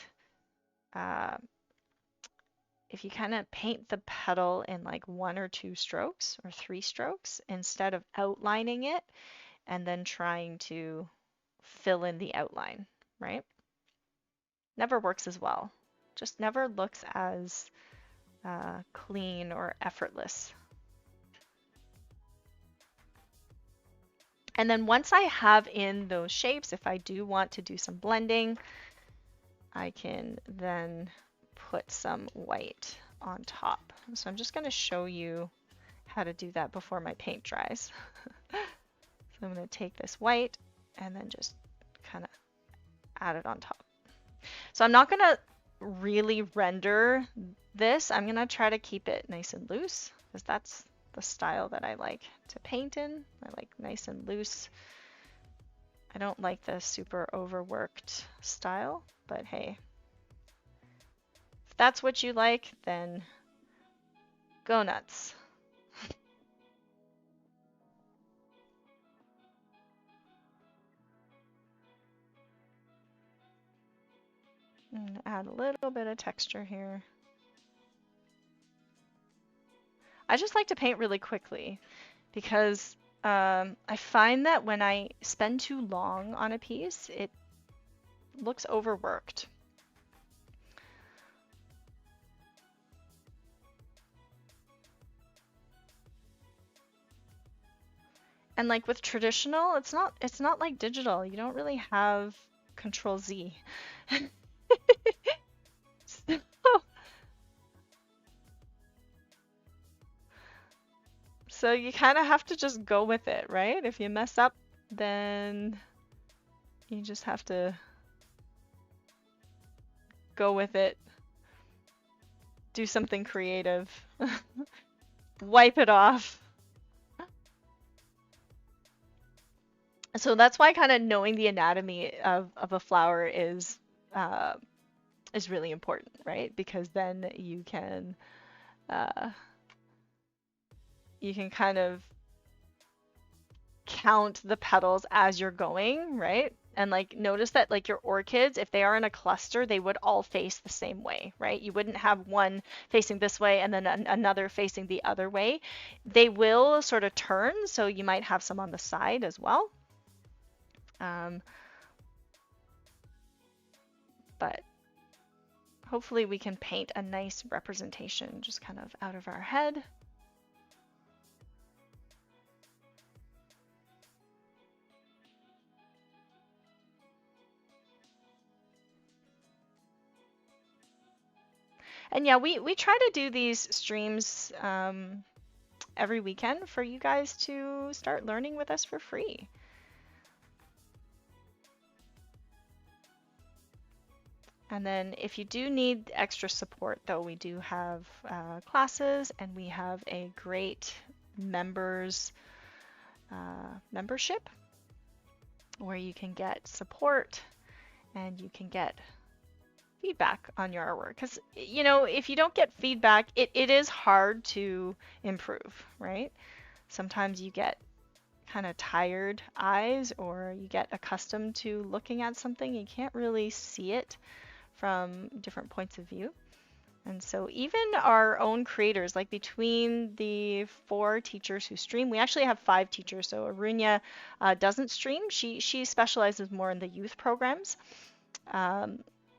if you kind of paint the petal in like 1 or 2 strokes or 3 strokes instead of outlining it and then trying to fill in the outline, right? Never works as well. Just never looks as clean or effortless. And then once I have in those shapes, if I do want to do some blending, I can then put some white on top. So I'm just going to show you how to do that before my paint dries. So I'm going to take this white and then just kind of add it on top. So I'm not going to really render this. I'm going to try to keep it nice and loose, because that's the style that I like to paint in. I like nice and loose. I don't like the super overworked style, but hey, if that's what you like, then go nuts. I'm gonna add a little bit of texture here. I just like to paint really quickly, because I find that when I spend too long on a piece, it looks overworked. And like with traditional, it's not like digital. You don't really have Control Z. So you kind of have to just go with it, right? If you mess up, then you just have to go with it. Do something creative. Wipe it off. So that's why kind of knowing the anatomy of a flower uh, is really important, right? Because then uh, you can kind of count the petals as you're going, right? And like notice that like your orchids, if they are in a cluster, they would all face the same way, right? You wouldn't have one facing this way and then another facing the other way. They will sort of turn, so you might have some on the side as well. Um, but hopefully we can paint a nice representation just kind of out of our head. And yeah, we try to do these streams every weekend for you guys to start learning with us for free. And then if you do need extra support, though, we do have classes, and we have a great members membership where you can get support and you can get feedback on your artwork. Because, you know, if you don't get feedback, it is hard to improve, right? Sometimes you get kind of tired eyes, or you get accustomed to looking at something. You can't really see it from different points of view. And so even our own creators, like between the 4 teachers who stream, we actually have 5 teachers. So Arunya doesn't stream. She specializes more in the youth programs. So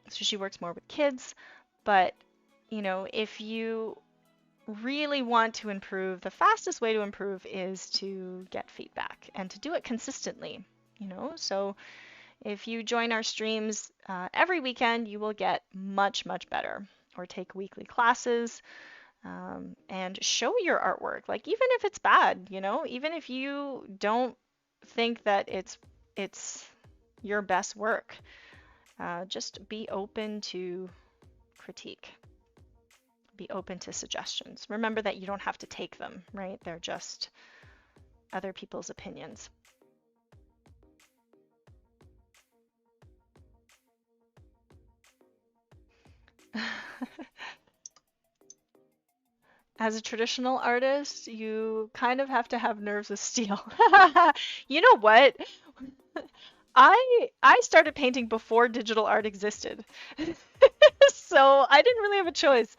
she works more with kids. But, you know, if you really want to improve, the fastest way to improve is to get feedback and to do it consistently, you know? So if you join our streams every weekend, you will get much, much better. Or take weekly classes and show your artwork. Like even if it's bad, you know, even if you don't think that it's your best work, just be open to critique. Be open to suggestions. Remember that you don't have to take them, right? They're just other people's opinions. As a traditional artist, you kind of have to have nerves of steel. You know what? I started painting before digital art existed. So I didn't really have a choice.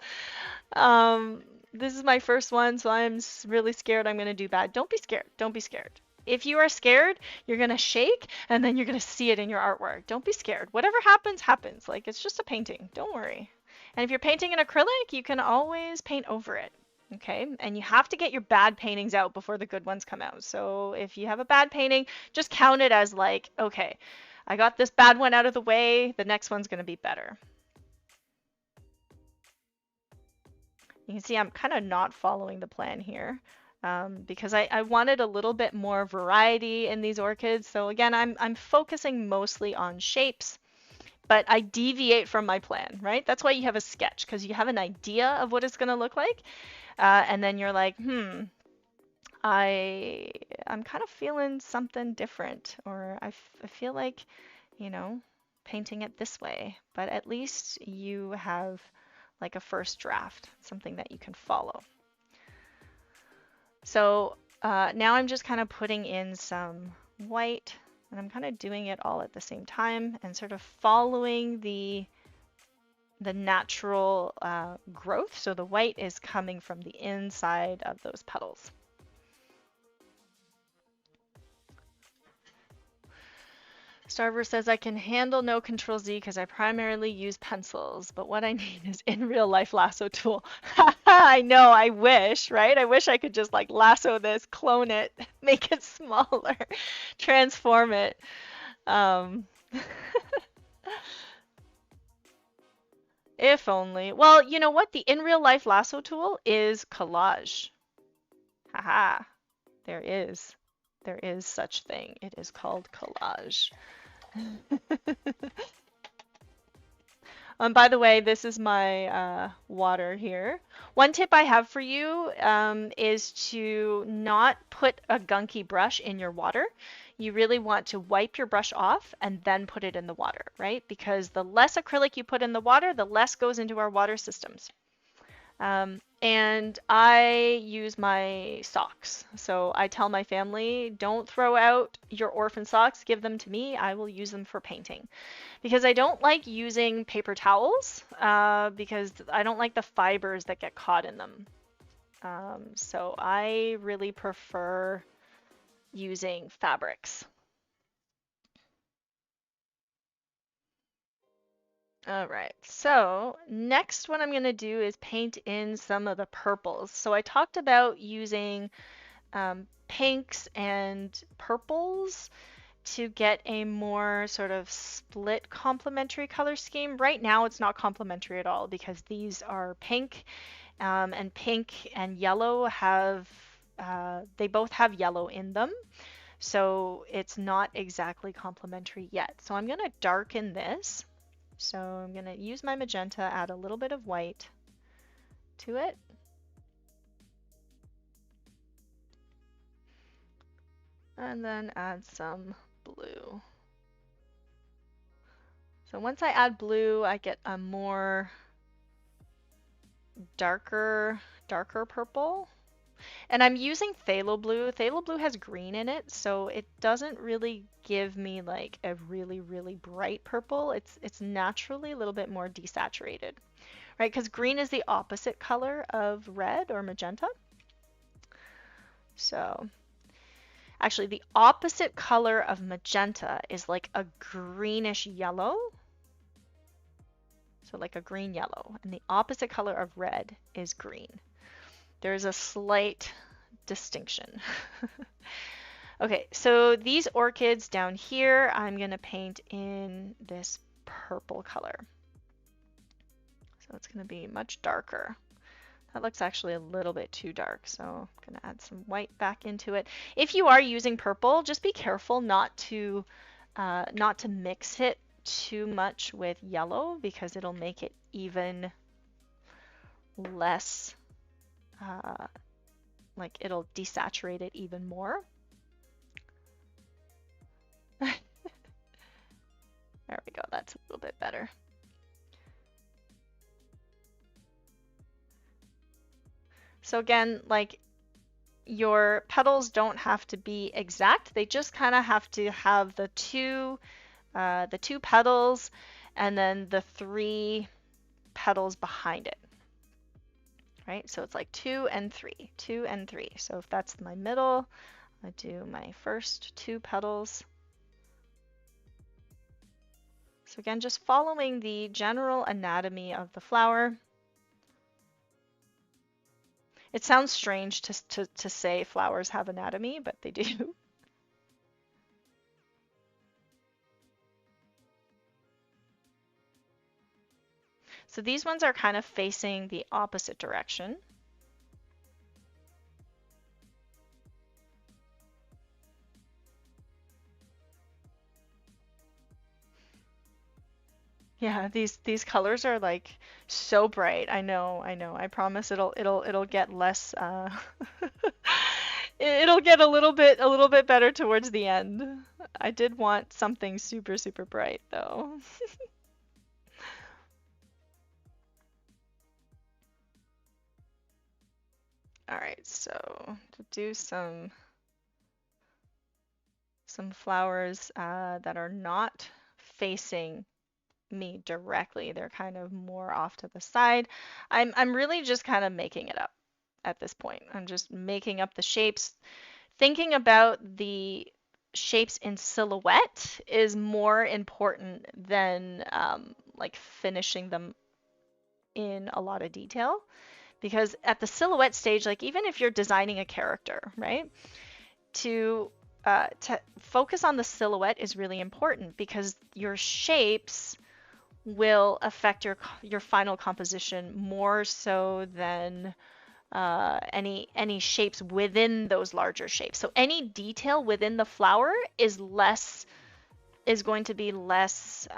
This is my first one, so I'm really scared I'm gonna do bad. Don't be scared. Don't be scared. If you are scared, you're gonna shake and then you're gonna see it in your artwork. Don't be scared. Whatever happens, happens. Like it's just a painting. Don't worry. And if you're painting in acrylic, you can always paint over it. Okay, and you have to get your bad paintings out before the good ones come out. So if you have a bad painting, just count it as like, okay, I got this bad one out of the way, the next one's gonna be better. You can see I'm kind of not following the plan here because I wanted a little bit more variety in these orchids. So again, I'm focusing mostly on shapes, but I deviate from my plan, right? That's why you have a sketch, because you have an idea of what it's going to look like. And then you're like, I'm kind of feeling something different, or I feel like, you know, painting it this way. But at least you have like a first draft, something that you can follow. So now I'm just kind of putting in some white, and I'm kind of doing it all at the same time and sort of following the natural growth. So the white is coming from the inside of those petals. Starver says, I can handle no control Z because I primarily use pencils, but what I need is in real life lasso tool. I know, I wish, right? I wish I could just like lasso this, clone it, make it smaller, transform it. If only. Well, you know what? The in real life lasso tool is collage. Haha. There is. There is such thing. It is called collage. By the way, this is my water here. One tip I have for you is to not put a gunky brush in your water. You really want to wipe your brush off and then put it in the water, right? Because the less acrylic you put in the water, the less goes into our water systems. And I use my socks. So I tell my family, don't throw out your orphan socks, give them to me. I will use them for painting. Because I don't like using paper towels because I don't like the fibers that get caught in them. So I really prefer using fabrics. All right, so next what I'm going to do is paint in some of the purples. So I talked about using pinks and purples to get a more sort of split complementary color scheme. Right now it's not complementary at all because these are pink and yellow have, they both have yellow in them. So it's not exactly complementary yet. So I'm going to darken this. So I'm going to use my magenta, add a little bit of white to it. And then add some blue. So once I add blue, I get a more darker purple. And I'm using phthalo blue. Phthalo blue has green in it, so it doesn't really give me like a really, really bright purple. It's naturally a little bit more desaturated, right? Because green is the opposite color of red or magenta. So actually the opposite color of magenta is like a greenish yellow. So like a green yellow. And the opposite color of red is green. There's a slight distinction. Okay, so these orchids down here, I'm going to paint in this purple color. So it's going to be much darker. That looks actually a little bit too dark, so I'm going to add some white back into it. If you are using purple, just be careful not to mix it too much with yellow because it'll make it even less, like it'll desaturate it even more. There we go, that's a little bit better. So again, like your petals don't have to be exact. They just kind of have to have the two petals and then the 3 petals behind it. Right? So it's like 2 and 3, 2 and 3. So if that's my middle, I do my first 2 petals. So again, just following the general anatomy of the flower. It sounds strange to say flowers have anatomy, but they do. So these ones are kind of facing the opposite direction. Yeah, these colors are like so bright. I know. I promise it'll get less it'll get a little bit better towards the end. I did want something super, super bright though. All right, so to do some flowers that are not facing me directly, they're kind of more off to the side. I'm really just kind of making it up at this point. I'm just making up the shapes. Thinking about the shapes in silhouette is more important than like finishing them in a lot of detail. Because at the silhouette stage, like even if you're designing a character, right, to focus on the silhouette is really important because your shapes will affect your final composition more so than any shapes within those larger shapes. So any detail within the flower is going to be less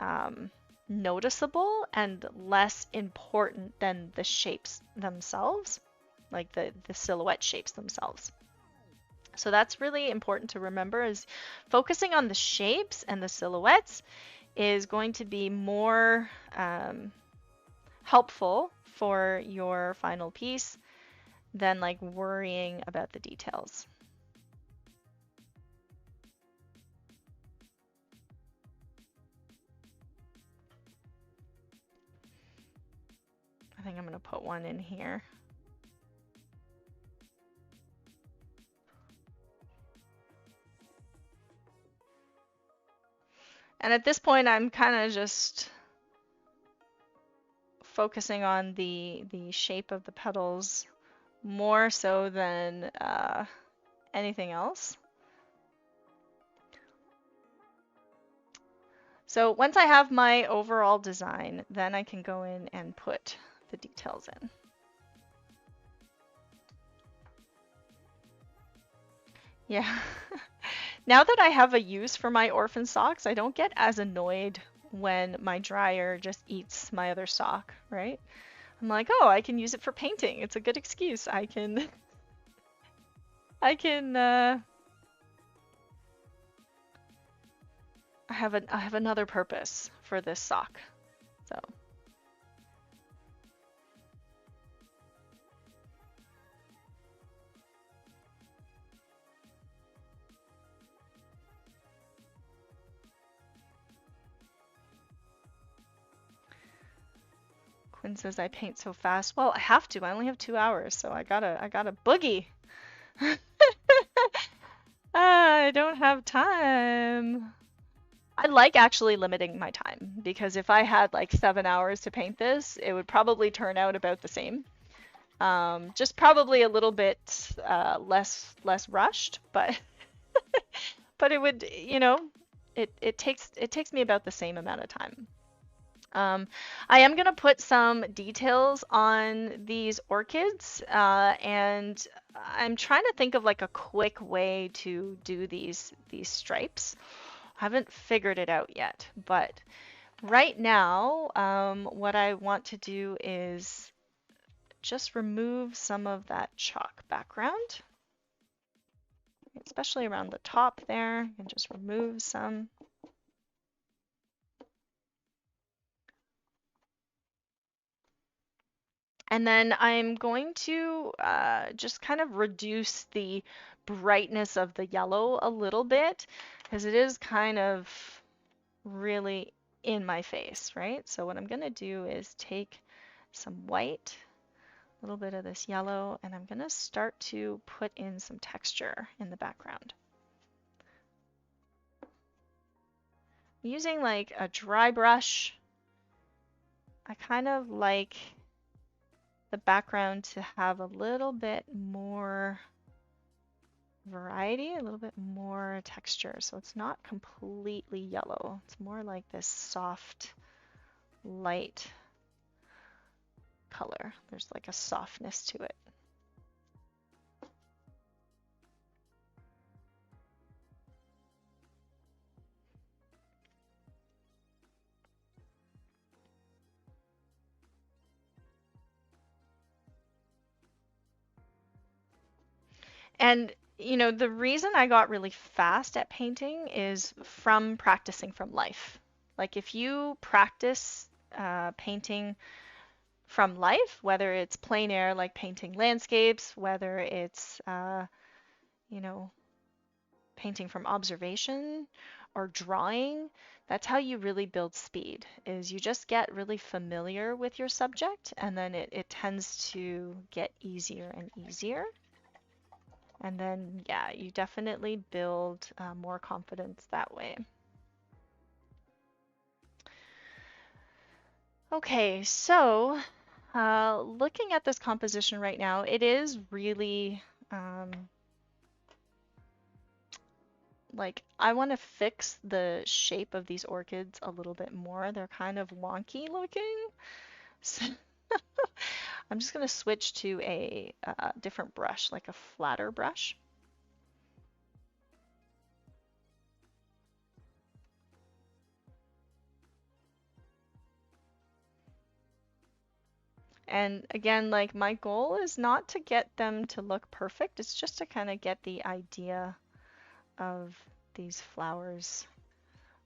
noticeable and less important than the shapes themselves, like the silhouette shapes themselves. So that's really important to remember, is focusing on the shapes and the silhouettes is going to be more helpful for your final piece than like worrying about the details. I think I'm going to put one in here. And at this point, I'm kind of just focusing on the shape of the petals more so than anything else. So once I have my overall design, then I can go in and put the details in. Yeah. Now that I have a use for my orphan socks, I don't get as annoyed when my dryer just eats my other sock, right? I'm like, oh, I can use it for painting. It's a good excuse. I can I have another purpose for this sock. So Quinn says I paint so fast. Well, I have to. I only have 2 hours, so I gotta boogie. I don't have time. I like actually limiting my time, because if I had like 7 hours to paint this, it would probably turn out about the same. Just probably a little bit less rushed, but but it would, you know, it takes me about the same amount of time. I am gonna put some details on these orchids, and I'm trying to think of like a quick way to do these stripes. I haven't figured it out yet, but right now, what I want to do is just remove some of that chalk background, especially around the top there, and just remove some. And then I'm going to just kind of reduce the brightness of the yellow a little bit, because it is kind of really in my face, right? So what I'm going to do is take some white, a little bit of this yellow, and I'm going to start to put in some texture in the background. Using like a dry brush, I kind of like the background to have a little bit more variety, a little bit more texture. So it's not completely yellow. It's more like this soft, light color. There's like a softness to it. And you know, the reason I got really fast at painting is from practicing from life. Like if you practice painting from life, whether it's plein air, like painting landscapes, whether it's, you know, painting from observation or drawing, that's how you really build speed, is you just get really familiar with your subject, and then it tends to get easier and easier. And then, yeah, you definitely build more confidence that way. Okay, so looking at this composition right now, it is really like I want to fix the shape of these orchids a little bit more. They're kind of wonky looking. So I'm just going to switch to a different brush, like a flatter brush. And again, like my goal is not to get them to look perfect. It's just to kind of get the idea of these flowers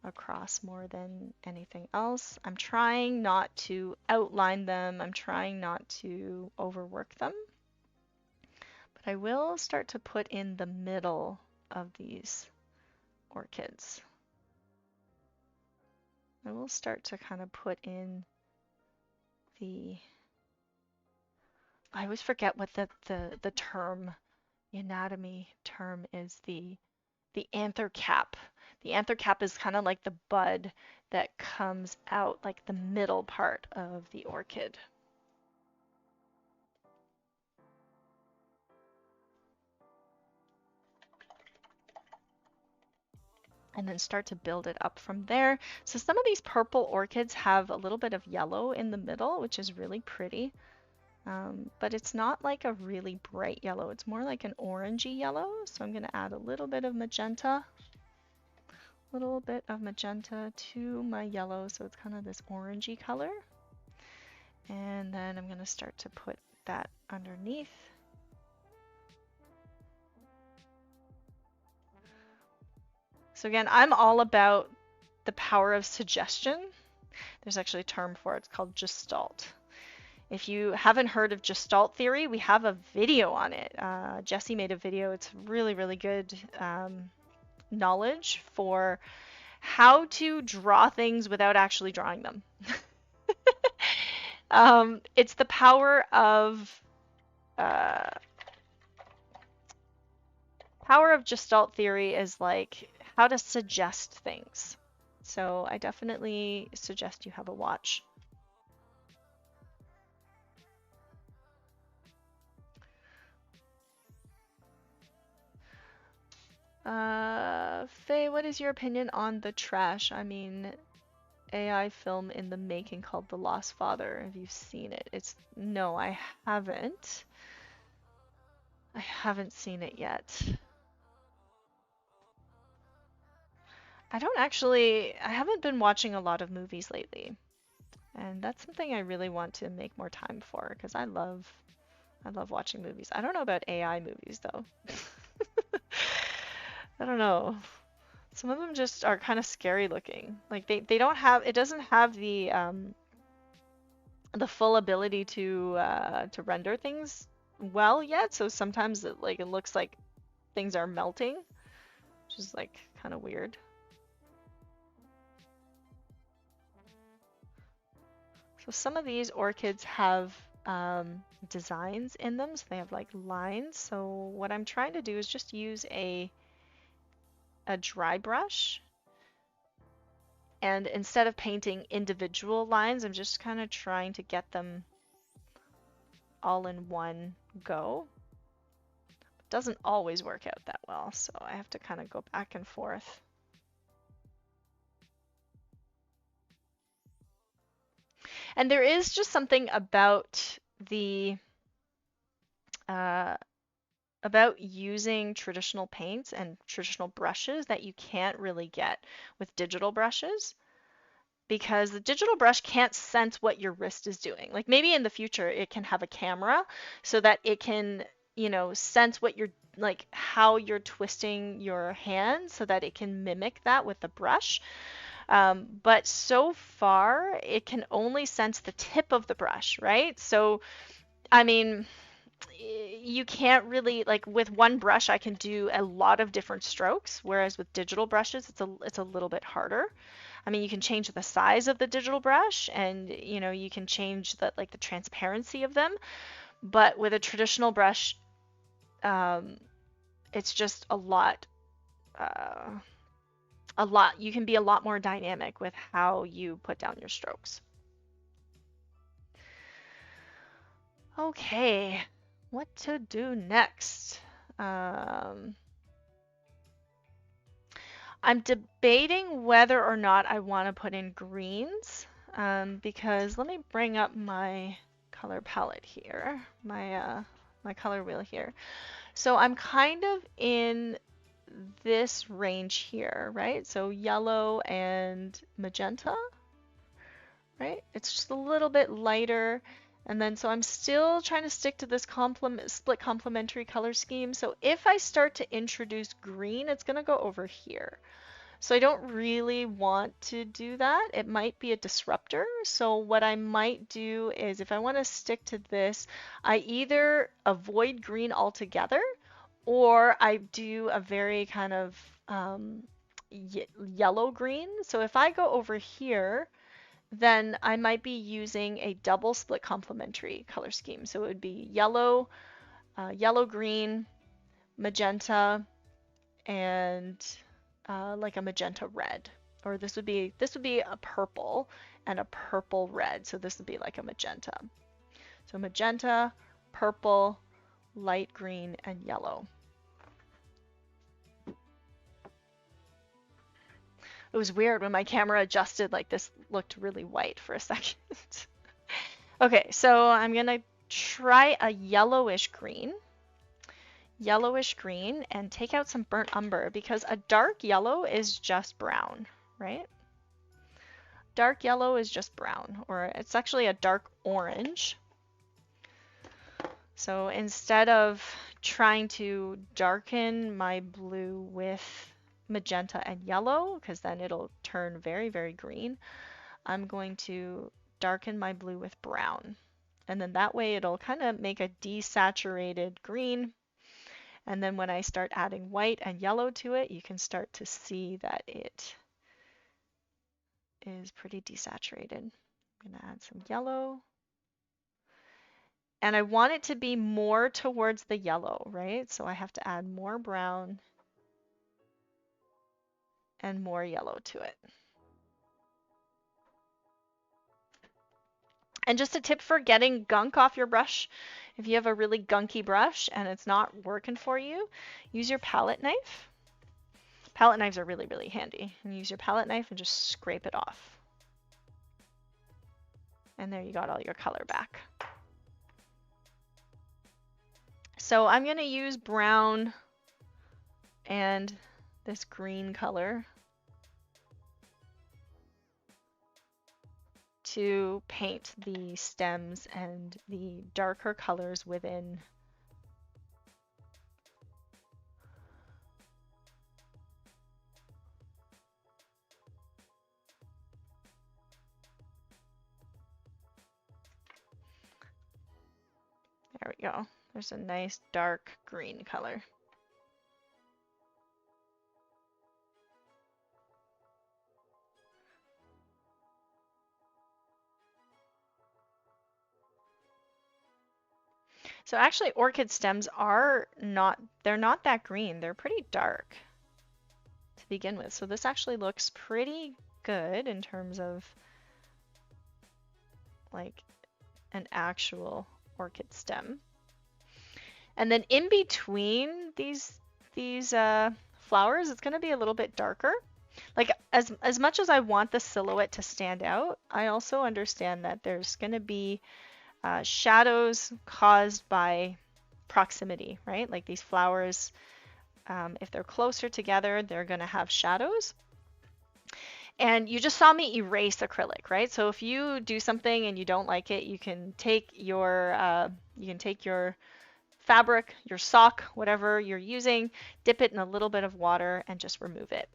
across more than anything else. I'm trying not to outline them. I'm trying not to overwork them. But I will start to put in the middle of these orchids. I will start to kind of put in the, I always forget what the term, the anatomy term is, the anther cap. The anther cap is kind of like the bud that comes out like the middle part of the orchid. And then start to build it up from there. So some of these purple orchids have a little bit of yellow in the middle, which is really pretty. But it's not like a really bright yellow. It's more like an orangey yellow. So I'm going to add a little bit of magenta to my yellow, so it's kind of this orangey color. And then I'm going to start to put that underneath. So again, I'm all about the power of suggestion. There's actually a term for it. It's called gestalt. If you haven't heard of Gestalt theory, we have a video on it. Jesse made a video. It's really, really good knowledge for how to draw things without actually drawing them. It's the power of Gestalt theory is like how to suggest things. So I definitely suggest you have a watch. Faye, what is your opinion on the trash? I mean, AI film in the making called The Lost Father. Have you seen it? No, I haven't. I haven't seen it yet. I haven't been watching a lot of movies lately. And that's something I really want to make more time for because I love watching movies. I don't know about AI movies though. I don't know. Some of them just are kind of scary looking. Like they don't have, it doesn't have the full ability to render things well yet. So sometimes it looks like things are melting, which is like kind of weird. So some of these orchids have designs in them, so they have like lines. So what I'm trying to do is just use a dry brush, and instead of painting individual lines, I'm just kind of trying to get them all in one go. It doesn't always work out that well, so I have to kind of go back and forth. And there is just something about the about using traditional paints and traditional brushes that you can't really get with digital brushes, because the digital brush can't sense what your wrist is doing. Like maybe in the future it can have a camera so that it can, you know, sense what you're like how you're twisting your hand so that it can mimic that with the brush. But so far it can only sense the tip of the brush, right? So I mean, you can't really, like with one brush I can do a lot of different strokes, whereas with digital brushes it's a little bit harder. I mean, you can change the size of the digital brush and you know, you can change the transparency of them, but with a traditional brush it's just a lot you can be a lot more dynamic with how you put down your strokes. Okay, what to do next? I'm debating whether or not I want to put in greens, because let me bring up my color palette here, my color wheel here. So I'm kind of in this range here, right? So yellow and magenta, right? It's just a little bit lighter. And then, so I'm still trying to stick to this split complementary color scheme. So if I start to introduce green, it's going to go over here. So I don't really want to do that. It might be a disruptor. So what I might do is if I want to stick to this, I either avoid green altogether or I do a very kind of yellow green. So if I go over here, then I might be using a double split complementary color scheme. So it would be yellow, yellow green, magenta, and like a magenta red. Or this would be a purple and a purple red. So this would be like a magenta. So magenta, purple, light green, and yellow. It was weird when my camera adjusted, like this looked really white for a second. Okay, so I'm gonna try a yellowish green and take out some burnt umber because a dark yellow is just brown, right? Dark yellow is just brown, or it's actually a dark orange. So instead of trying to darken my blue with magenta and yellow, because then it'll turn very, very green, I'm going to darken my blue with brown. And then that way it'll kind of make a desaturated green. And then when I start adding white and yellow to it, you can start to see that it is pretty desaturated. I'm going to add some yellow. And I want it to be more towards the yellow, right? So I have to add more brown and more yellow to it. And just a tip for getting gunk off your brush, if you have a really gunky brush and it's not working for you, use your palette knife. Palette knives are really, really handy. And use your palette knife and just scrape it off. And there you got all your color back. So I'm going to use brown and this green color to paint the stems and the darker colors within. There we go. There's a nice dark green color. So actually orchid stems are not, they're not that green. They're pretty dark to begin with. So this actually looks pretty good in terms of like an actual orchid stem. And then in between these flowers, it's going to be a little bit darker. Like as much as I want the silhouette to stand out, I also understand that there's going to be shadows caused by proximity, right? Like these flowers, if they're closer together, they're going to have shadows. And you just saw me erase acrylic, right? So if you do something and you don't like it, you can take your fabric, your sock, whatever you're using, dip it in a little bit of water and just remove it.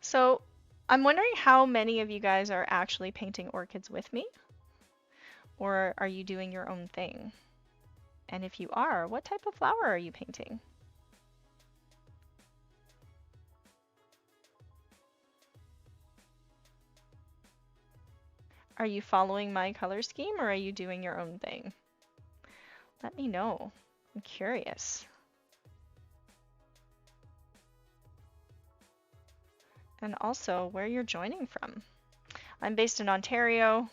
So I'm wondering how many of you guys are actually painting orchids with me, or are you doing your own thing? And if you are, what type of flower are you painting? Are you following my color scheme or are you doing your own thing? Let me know. I'm curious. And also where you're joining from. I'm based in Ontario.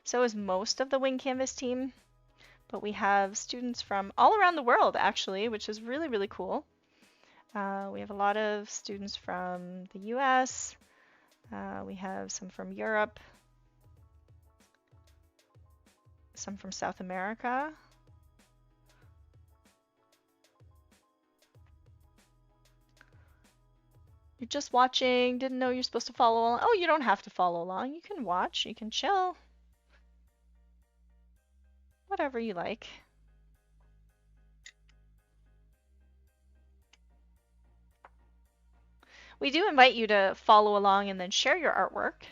So is most of the Wing Canvas team, But we have students from all around the world, actually, which is really, really cool. We have a lot of students from the US. We have some from Europe, some from South America. You're just watching, didn't know you're supposed to follow along. Oh, you don't have to follow along. You can watch, you can chill. Whatever you like. We do invite you to follow along and then share your artwork.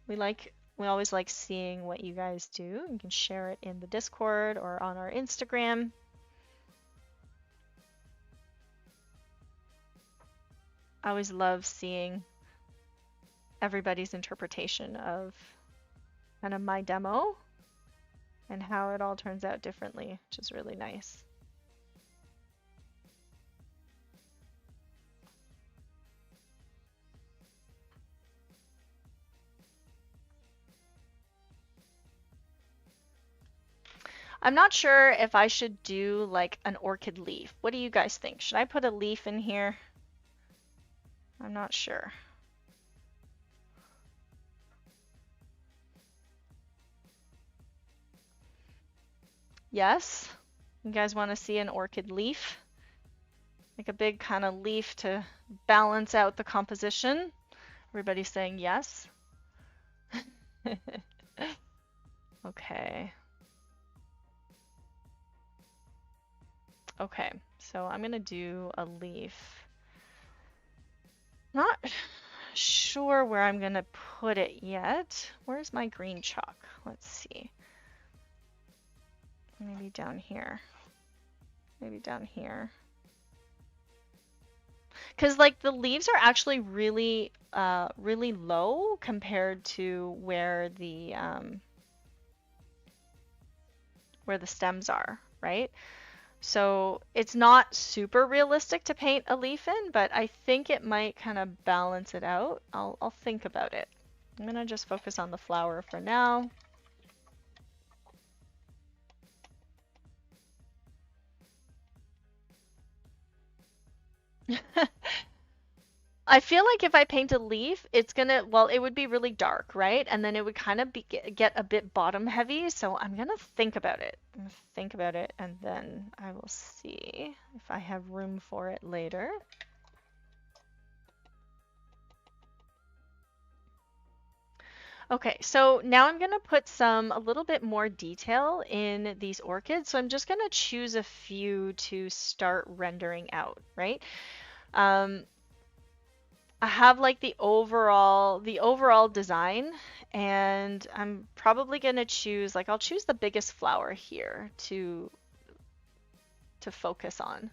We always like seeing what you guys do. You can share it in the Discord or on our Instagram. I always love seeing everybody's interpretation of kind of my demo and how it all turns out differently, which is really nice. I'm not sure if I should do like an orchid leaf. What do you guys think? Should I put a leaf in here? I'm not sure. Yes? You guys want to see an orchid leaf? Like a big kind of leaf to balance out the composition? Everybody's saying yes. Okay. Okay, so I'm gonna do a leaf. Not sure where I'm gonna put it yet. Where's my green chalk? Let's see. Maybe down here. Maybe down here. Because like the leaves are actually really, really low compared to where the stems are, right? So it's not super realistic to paint a leaf in, but I think it might kind of balance it out. I'll think about it. I'm gonna just focus on the flower for now. I feel like if I paint a leaf, it's gonna, well, it would be really dark, right? And then it would kind of get a bit bottom heavy. So I'm gonna think about it. I'm gonna think about it, and then I will see if I have room for it later. Okay, so now I'm gonna put a little bit more detail in these orchids. So I'm just gonna choose a few to start rendering out, right? I have like the overall design, and I'm probably gonna choose, like, I'll choose the biggest flower here to focus on.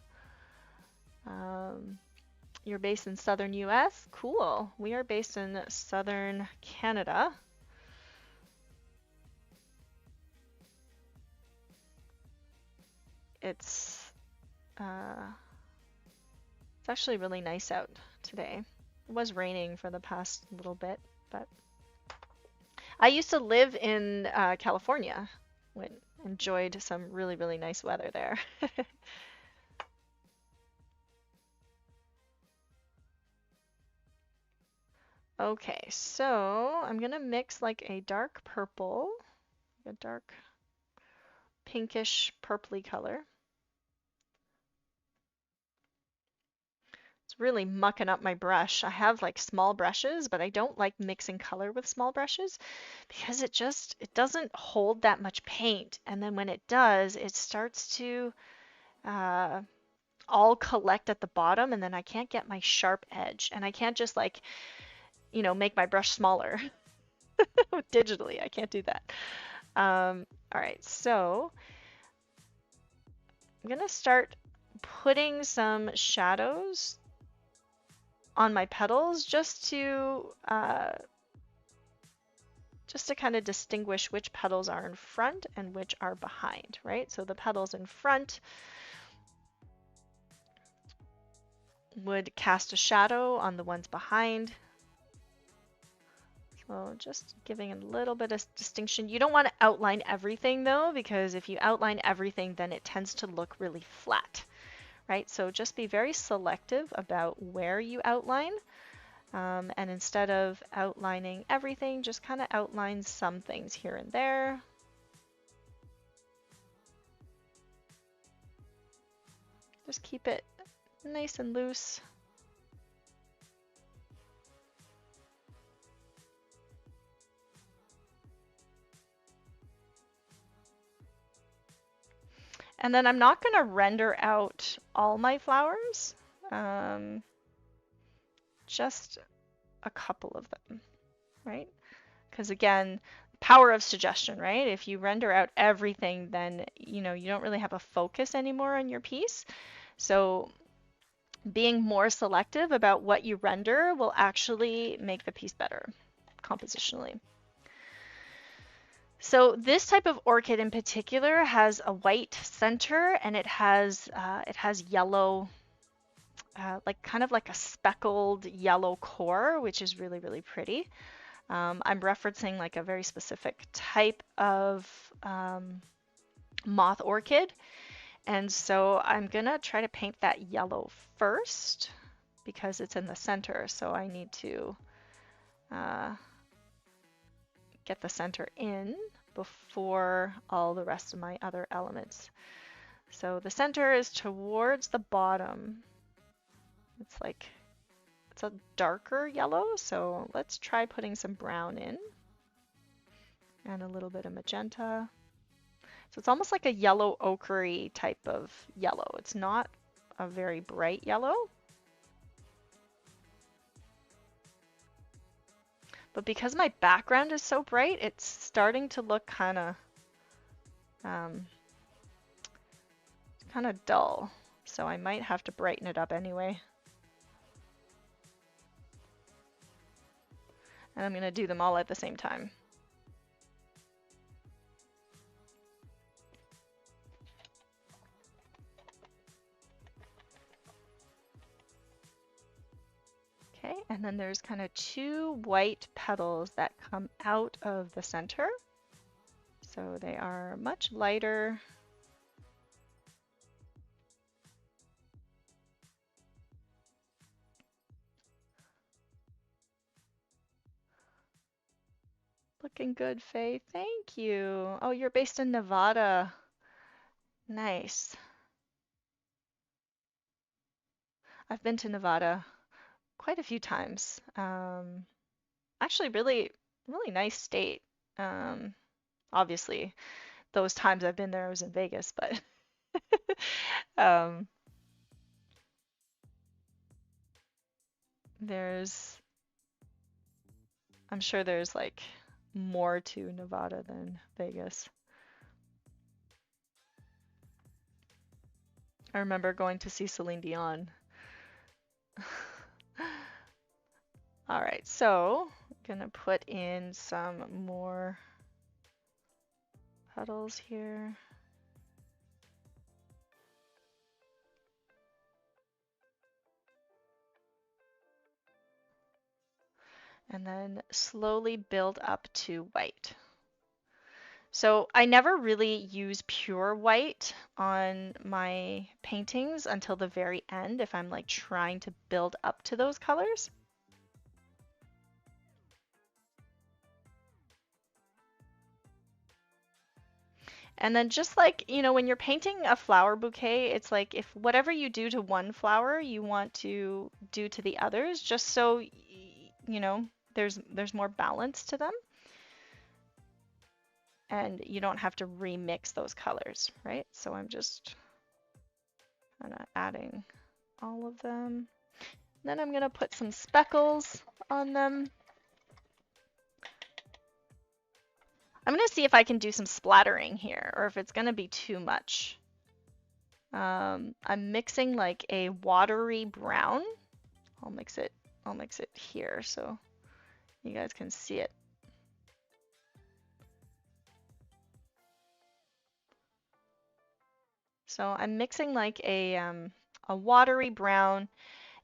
You're based in southern US? Cool. We are based in southern Canada. It's actually really nice out today. It was raining for the past little bit, but I used to live in California. Enjoyed some really, really nice weather there. Okay, so I'm gonna mix like a dark purple, a dark pinkish purpley color. It's really mucking up my brush. I have like small brushes, but I don't like mixing color with small brushes because it doesn't hold that much paint. And then when it does, it starts to all collect at the bottom, and then I can't get my sharp edge. And I can't just like, make my brush smaller digitally. I can't do that. All right, so I'm gonna start putting some shadows on my petals just to kind of distinguish which petals are in front and which are behind, right? So the petals in front would cast a shadow on the ones behind. So just giving a little bit of distinction. You don't want to outline everything though, because if you outline everything, then it tends to look really flat, right? So just be very selective about where you outline. And instead of outlining everything, just kind of outline some things here and there. Just keep it nice and loose. And then I'm not going to render out all my flowers, just a couple of them, right? Because again, power of suggestion, right? If you render out everything, then you don't really have a focus anymore on your piece. So being more selective about what you render will actually make the piece better compositionally. So this type of orchid in particular has a white center, and it has yellow, like kind of like a speckled yellow core, which is really, really pretty. I'm referencing like a very specific type of moth orchid. And so I'm gonna try to paint that yellow first because it's in the center. So I need to get the center in before all the rest of my other elements. So the center is towards the bottom. It's a darker yellow, so let's try putting some brown in and a little bit of magenta. So it's almost like a yellow ochre type of yellow. It's not a very bright yellow. But because my background is so bright, it's starting to look kind of dull. So I might have to brighten it up anyway. And I'm going to do them all at the same time. Okay, and then there's kind of two white petals that come out of the center. So they are much lighter. Looking good, Faye. Thank you. Oh, you're based in Nevada. Nice. I've been to Nevada quite a few times. Actually, really, really nice state. Obviously, those times I've been there, I was in Vegas, but um, I'm sure there's like more to Nevada than Vegas. I remember going to see Celine Dion. All right, so I'm gonna put in some more petals here. And then slowly build up to white. So I never really use pure white on my paintings until the very end if I'm like trying to build up to those colors. And then just like, when you're painting a flower bouquet, it's like if whatever you do to one flower, you want to do to the others, just so, there's more balance to them. And you don't have to remix those colors, right? So I'm just kind of adding all of them. Then I'm gonna put some speckles on them. I'm gonna see if I can do some splattering here or if it's gonna be too much. I'm mixing like a watery brown. I'll mix it here so you guys can see it. So I'm mixing like a watery brown,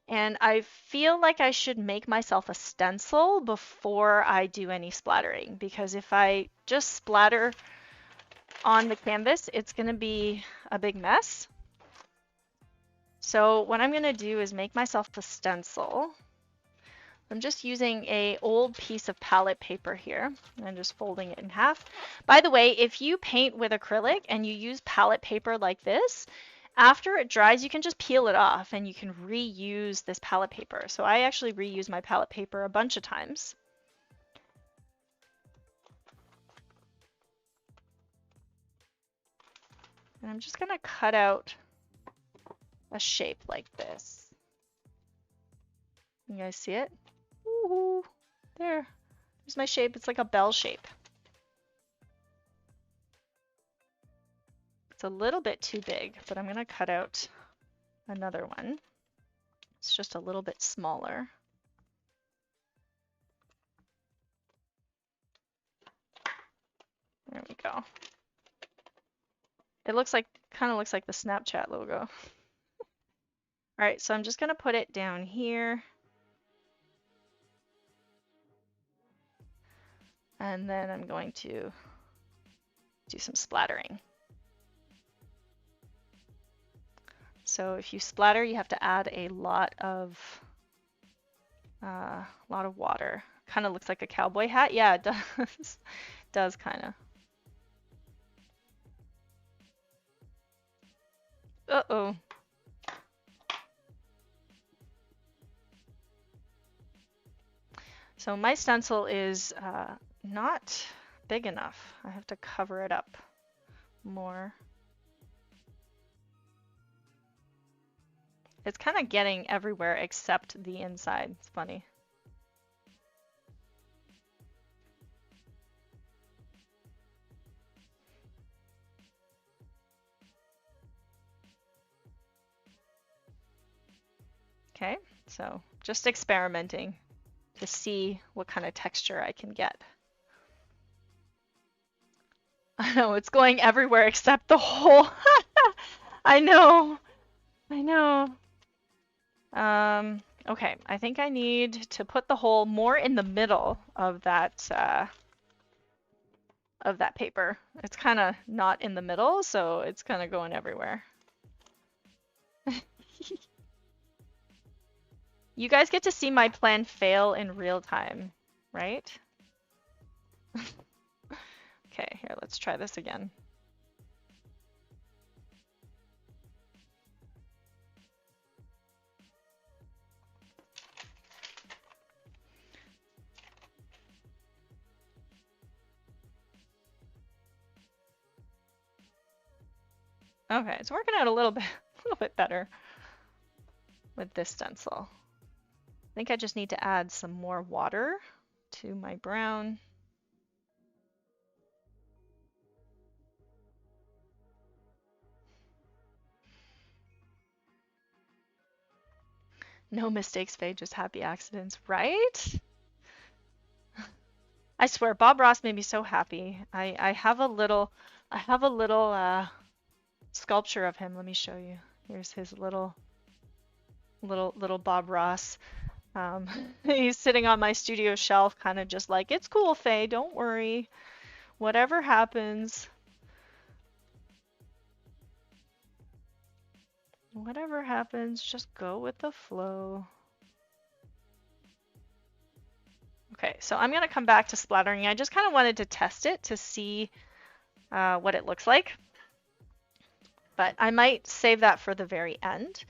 And I feel like I should make myself a stencil before I do any splattering, because if I just splatter on the canvas, it's going to be a big mess. So what I'm going to do is make myself a stencil. I'm just using a old piece of palette paper here and just folding it in half. By the way, if you paint with acrylic and you use palette paper like this, after it dries, you can just peel it off and you can reuse this palette paper. So I actually reuse my palette paper a bunch of times. And I'm just gonna cut out a shape like this. You guys see it? Ooh, there's my shape. It's like a bell shape. It's a little bit too big, but I'm gonna cut out another one. It's just a little bit smaller. There we go. It looks like, kind of looks like the Snapchat logo. All right, so I'm just gonna put it down here. And then I'm going to do some splattering. So if you splatter, you have to add a lot of water. Kind of looks like a cowboy hat. Yeah, it does. Does kind of. Uh-oh. So my stencil is not big enough. I have to cover it up more. It's kind of getting everywhere except the inside. It's funny. Okay, so just experimenting to see what kind of texture I can get. I know, it's going everywhere except the hole. I know. I know. Okay, I think I need to put the hole more in the middle of that paper. It's kind of not in the middle, so it's kind of going everywhere. You guys get to see my plan fail in real time, right? Okay, here, let's try this again. Okay, it's working out a little bit better with this stencil. I think I just need to add some more water to my brown. No mistakes, Faye, just happy accidents, right? I swear, Bob Ross made me so happy. I have a little sculpture of him. Let me show you. Here's his little Bob Ross. He's sitting on my studio shelf, kind of just like, it's cool, Faye, don't worry. Whatever happens. Whatever happens, just go with the flow. Okay, so I'm gonna come back to splattering. I just kind of wanted to test it to see what it looks like. But I might save that for the very end.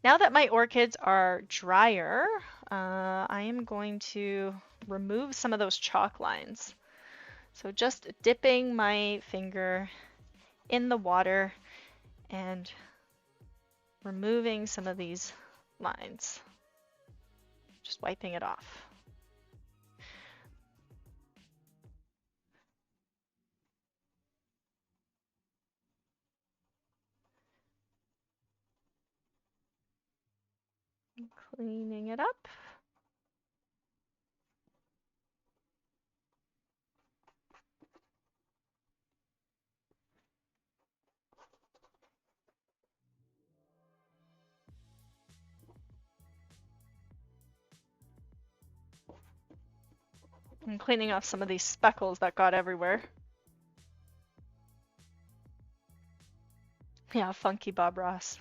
Now that my orchids are drier, I am going to remove some of those chalk lines. So just dipping my finger in the water and removing some of these lines. Just wiping it off. Cleaning it up. I'm cleaning off some of these speckles that got everywhere. Yeah, funky Bob Ross.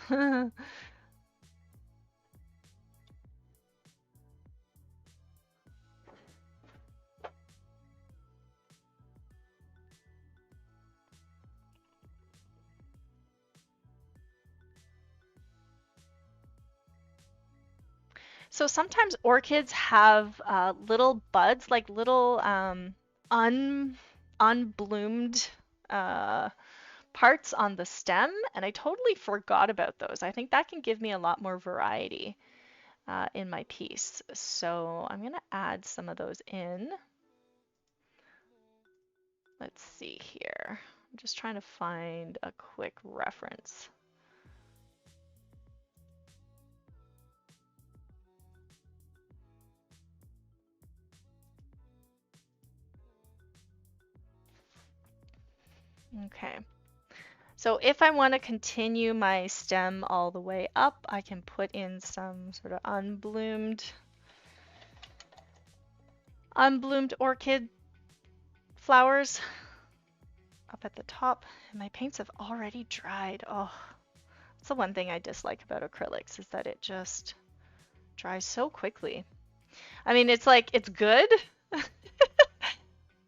So sometimes orchids have little buds, like little un unbloomed uh, parts on the stem, and I totally forgot about those. I think that can give me a lot more variety in my piece. So I'm gonna add some of those in. Let's see here. I'm just trying to find a quick reference. Okay. So if I want to continue my stem all the way up, I can put in some sort of unbloomed orchid flowers up at the top. And my paints have already dried. Oh, that's the one thing I dislike about acrylics is that it just dries so quickly. I mean, it's like, it's good,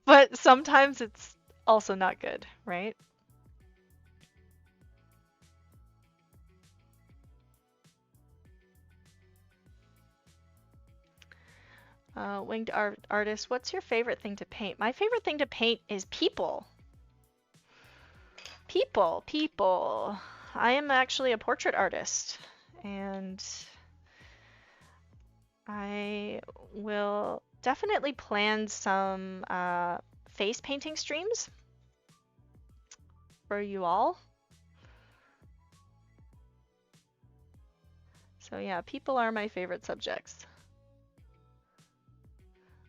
but sometimes it's also not good, right? Winged artist, what's your favorite thing to paint? My favorite thing to paint is people. People. I am actually a portrait artist, and I will definitely plan some face painting streams for you all. So yeah, people are my favorite subjects.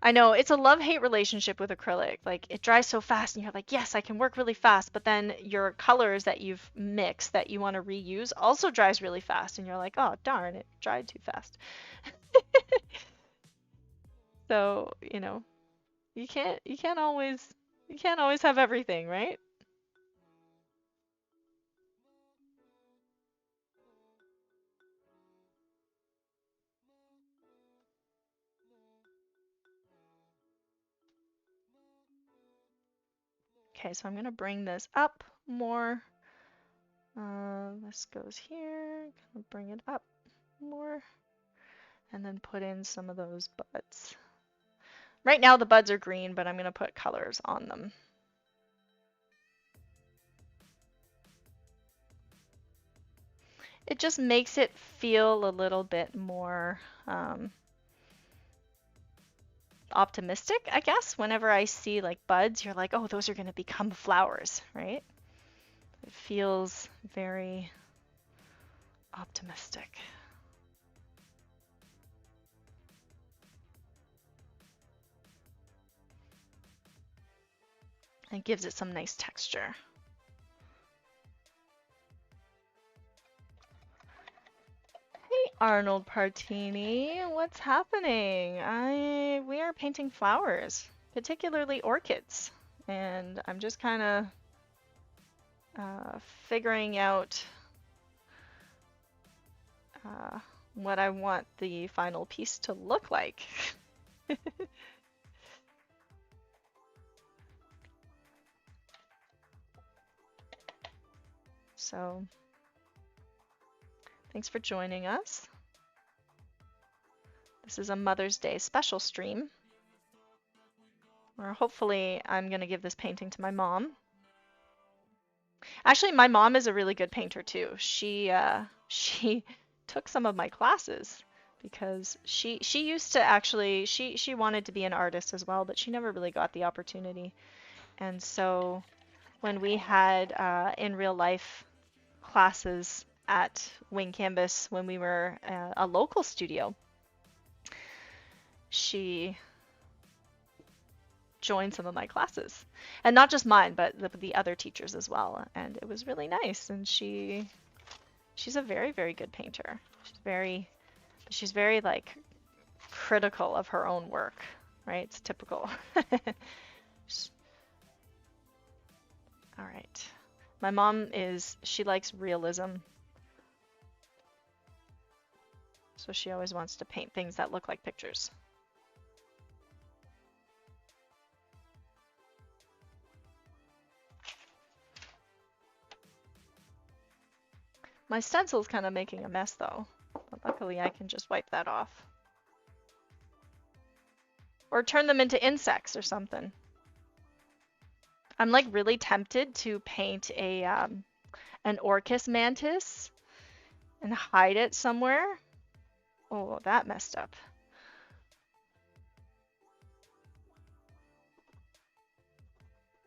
I know it's a love-hate relationship with acrylic. Like it dries so fast and you're like, yes, I can work really fast, but then your colors that you've mixed that you want to reuse also dries really fast and you're like, oh, darn, it dried too fast. So, you can't always have everything, right? Okay, so I'm going to bring this up more. This goes here. Gonna bring it up more. And then put in some of those buds. Right now the buds are green, but I'm going to put colors on them. It just makes it feel a little bit more optimistic, I guess. Whenever I see like buds, you're like, oh, those are going to become flowers, right? It feels very optimistic. It gives it some nice texture. Hey, Arnold Partini, what's happening? We are painting flowers, particularly orchids, and I'm just kind of figuring out what I want the final piece to look like. So, thanks for joining us. This is a Mother's Day special stream, or hopefully I'm going to give this painting to my mom. Actually, my mom is a really good painter too. She took some of my classes because she used to actually she wanted to be an artist as well, but she never really got the opportunity. And so when we had in real life classes at Wing Canvas when we were a local studio, she joined some of my classes, and not just mine, but the other teachers as well. And it was really nice. And she's a very, very good painter. She's very like critical of her own work. right? It's typical. All right. My mom she likes realism. So she always wants to paint things that look like pictures. My stencil's kind of making a mess though. But luckily I can just wipe that off. Or turn them into insects or something. I'm like really tempted to paint an orchid mantis and hide it somewhere. Oh, that messed up.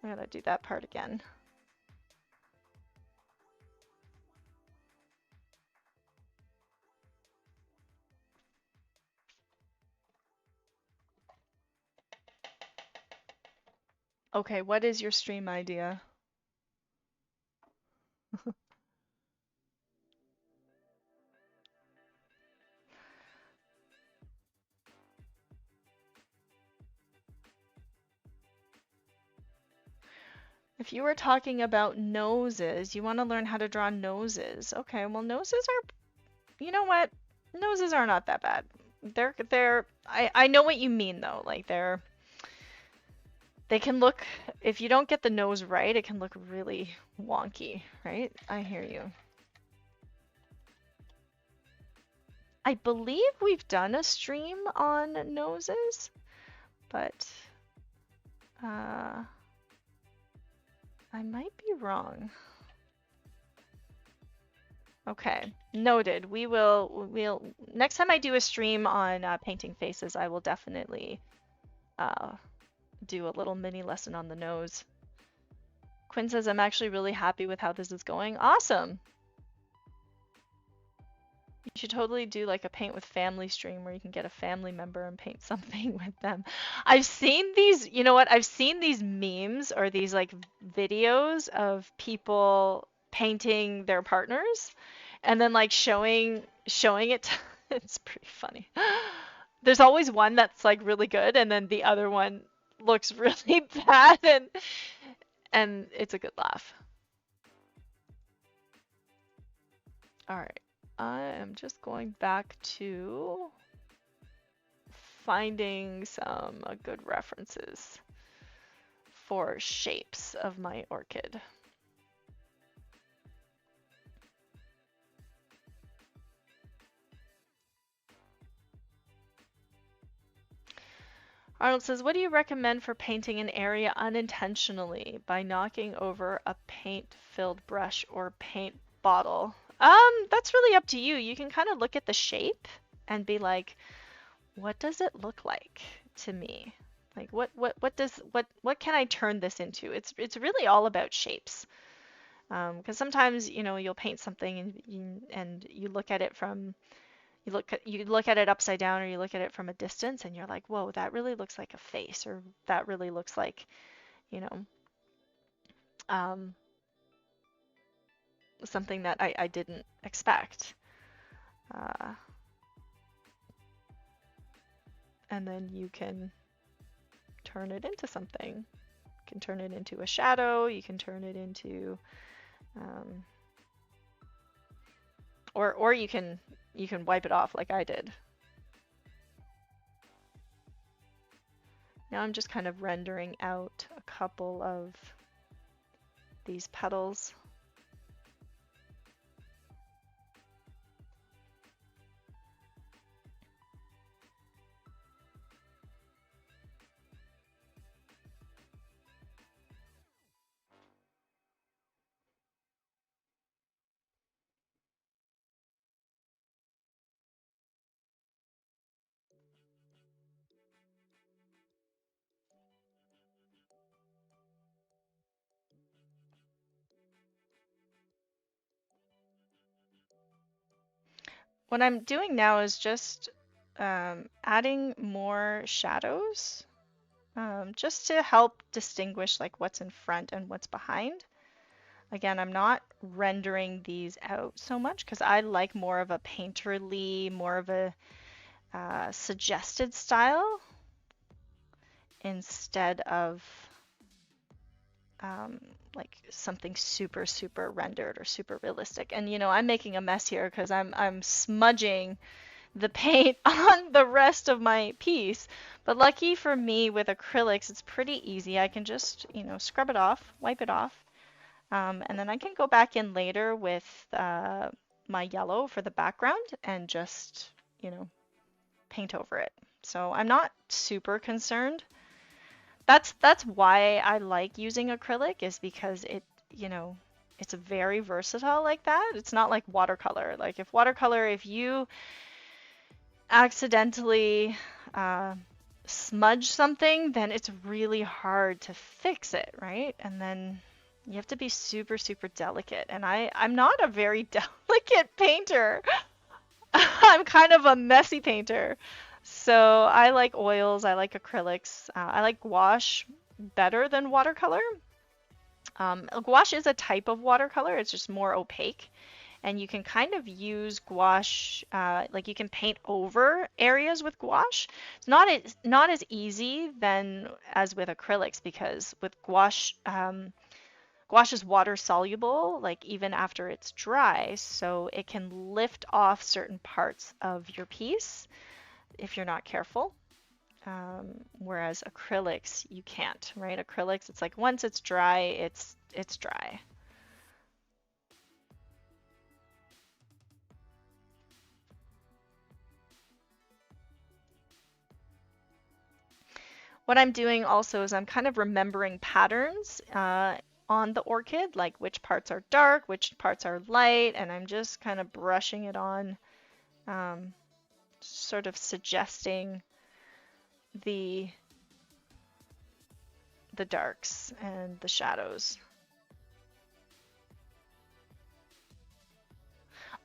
I gotta do that part again. Okay, what is your stream idea? If you were talking about noses, you want to learn how to draw noses. Okay, well noses are, you know what? Noses are not that bad. I know what you mean though. Like they can look, if you don't get the nose right, it can look really wonky, right? I hear you. I believe we've done a stream on noses, but I might be wrong. Okay, noted. We'll next time I do a stream on painting faces, I will definitely do a little mini lesson on the nose. Quinn says, I'm actually really happy with how this is going. Awesome. You should totally do like a paint with family stream where you can get a family member and paint something with them. I've seen these, you know what? I've seen these memes or these like videos of people painting their partners and then like showing it. It's pretty funny. There's always one that's like really good and then the other one looks really bad and it's a good laugh. All right. I am just going back to finding some good references for shapes of my orchid. Arnold says, what do you recommend for painting an area unintentionally by knocking over a paint-filled brush or paint bottle? That's really up to you. You can kind of look at the shape and be like, what does it look like to me? Like what can I turn this into? It's really all about shapes. Because sometimes, you know, you'll paint something and you look at it from you look at it upside down or you look at it from a distance and you're like, whoa, that really looks like a face, or that really looks like, you know, something that I didn't expect. And then you can turn it into something. You can turn it into a shadow, you can turn it into or you can wipe it off like I did. Now I'm just kind of rendering out a couple of these petals. What I'm doing now is just adding more shadows just to help distinguish like what's in front and what's behind. Again, I'm not rendering these out so much because I like more of a painterly, more of a suggested style. instead of like something super, super rendered or super realistic. And you know, I'm making a mess here because I'm smudging the paint on the rest of my piece. But lucky for me with acrylics, it's pretty easy. I can just, you know, scrub it off, wipe it off, and then I can go back in later with my yellow for the background and just, you know, paint over it. So I'm not super concerned. That's why I like using acrylic is because it, you know, it's very versatile like that. It's not like watercolor. Like if watercolor, if you accidentally uh, smudge something, then it's really hard to fix it, right? And then you have to be super, super delicate. And I'm not a very delicate painter. I'm kind of a messy painter. So I like oils, I like acrylics, I like gouache better than watercolor. Gouache is a type of watercolor, it's just more opaque. And you can kind of use gouache, like you can paint over areas with gouache. It's not as easy than as with acrylics because with gouache, gouache is water soluble, like even after it's dry, so it can lift off certain parts of your piece if you're not careful. Whereas acrylics, you can't, right? Acrylics, it's like once it's dry, it's dry. What I'm doing also is I'm kind of remembering patterns on the orchid, like which parts are dark, which parts are light, and I'm just kind of brushing it on, sort of suggesting the darks and the shadows.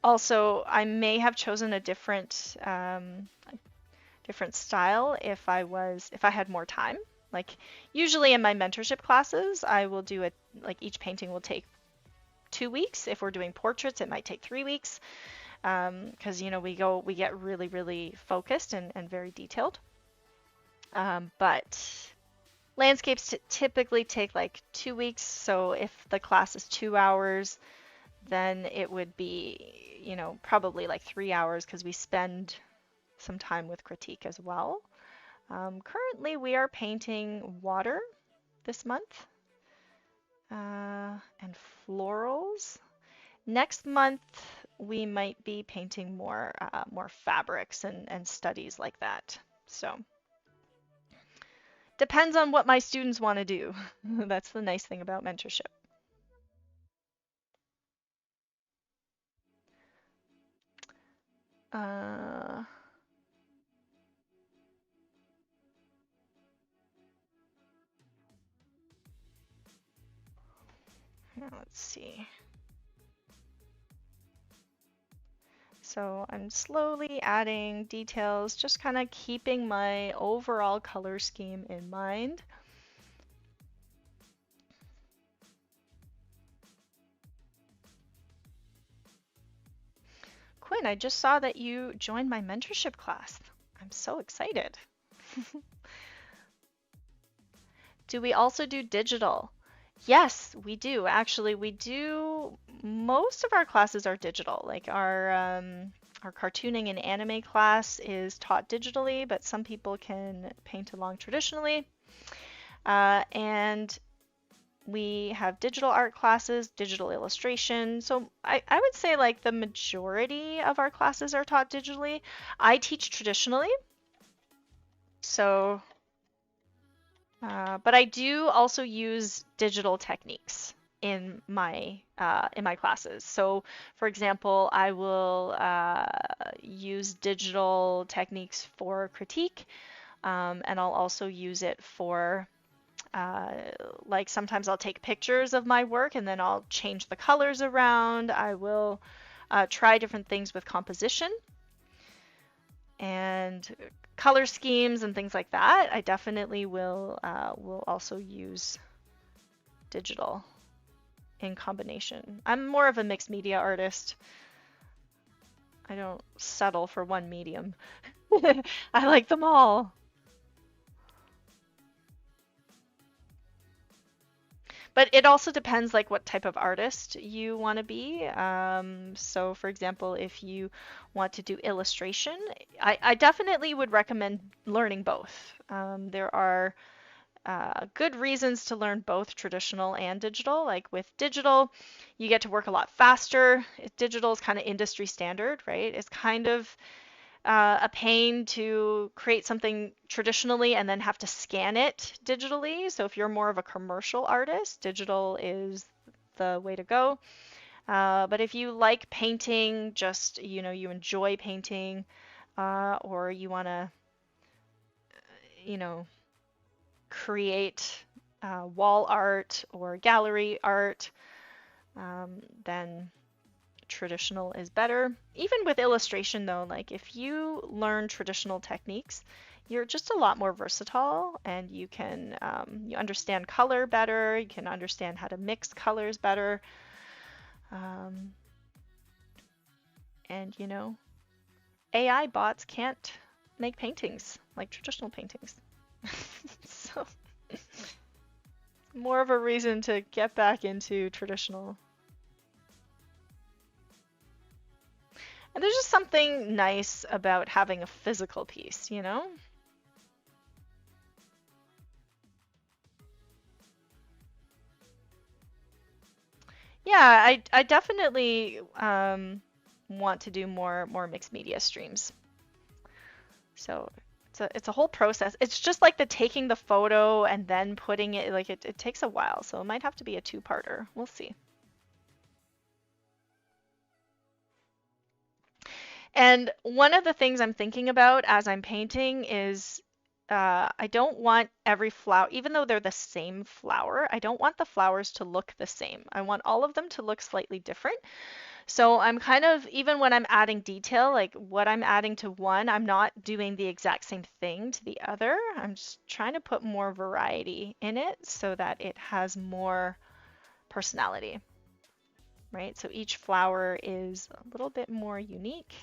Also, I may have chosen a different style if I had more time. Like usually in my mentorship classes, I will do it like each painting will take 2 weeks. If we're doing portraits, it might take 3 weeks. Because you know we get really, really focused and very detailed. But landscapes typically take like 2 weeks. So if the class is 2 hours, then it would be, you know, probably like 3 hours because we spend some time with critique as well. Currently, we are painting water this month and florals. Next month, we might be painting more fabrics and studies like that. So depends on what my students want to do. That's the nice thing about mentorship. Uh, let's see. So I'm slowly adding details, just kind of keeping my overall color scheme in mind. Quinn, I just saw that you joined my mentorship class. I'm so excited. Do we also do digital? Yes, we do. Actually, we do. Most of our classes are digital. Like our cartooning and anime class is taught digitally, but some people can paint along traditionally. And we have digital art classes, digital illustration. So I would say like the majority of our classes are taught digitally. I teach traditionally. So, but I do also use digital techniques in my classes. So, for example, I will use digital techniques for critique, and I'll also use it for like sometimes I'll take pictures of my work and then I'll change the colors around. I will try different things with composition and color schemes and things like that. I definitely will also use digital in combination. I'm more of a mixed media artist. I don't settle for one medium. I like them all. But it also depends like what type of artist you want to be. So for example, if you want to do illustration, I definitely would recommend learning both. There are good reasons to learn both traditional and digital. Like with digital, you get to work a lot faster. Digital is kind of industry standard, right? It's kind of a pain to create something traditionally and then have to scan it digitally. So if you're more of a commercial artist, digital is the way to go. But if you like painting, just you enjoy painting, or you want to, you know, create wall art or gallery art, then traditional is better. Even with illustration though, like if you learn traditional techniques, you're just a lot more versatile and you can you understand color better, you can understand how to mix colors better. Um, and AI bots can't make paintings like traditional paintings. So more of a reason to get back into traditional. And there's just something nice about having a physical piece, you know? Yeah, I definitely want to do more mixed media streams. So it's a whole process. It's just like the taking the photo and then putting it like it takes a while. So it might have to be a two-parter. We'll see. And one of the things I'm thinking about as I'm painting is I don't want every flower, even though they're the same flower, I don't want the flowers to look the same. I want all of them to look slightly different. So I'm kind of, even when I'm adding detail, like what I'm adding to one, I'm not doing the exact same thing to the other. I'm just trying to put more variety in it so that it has more personality, right? So each flower is a little bit more unique.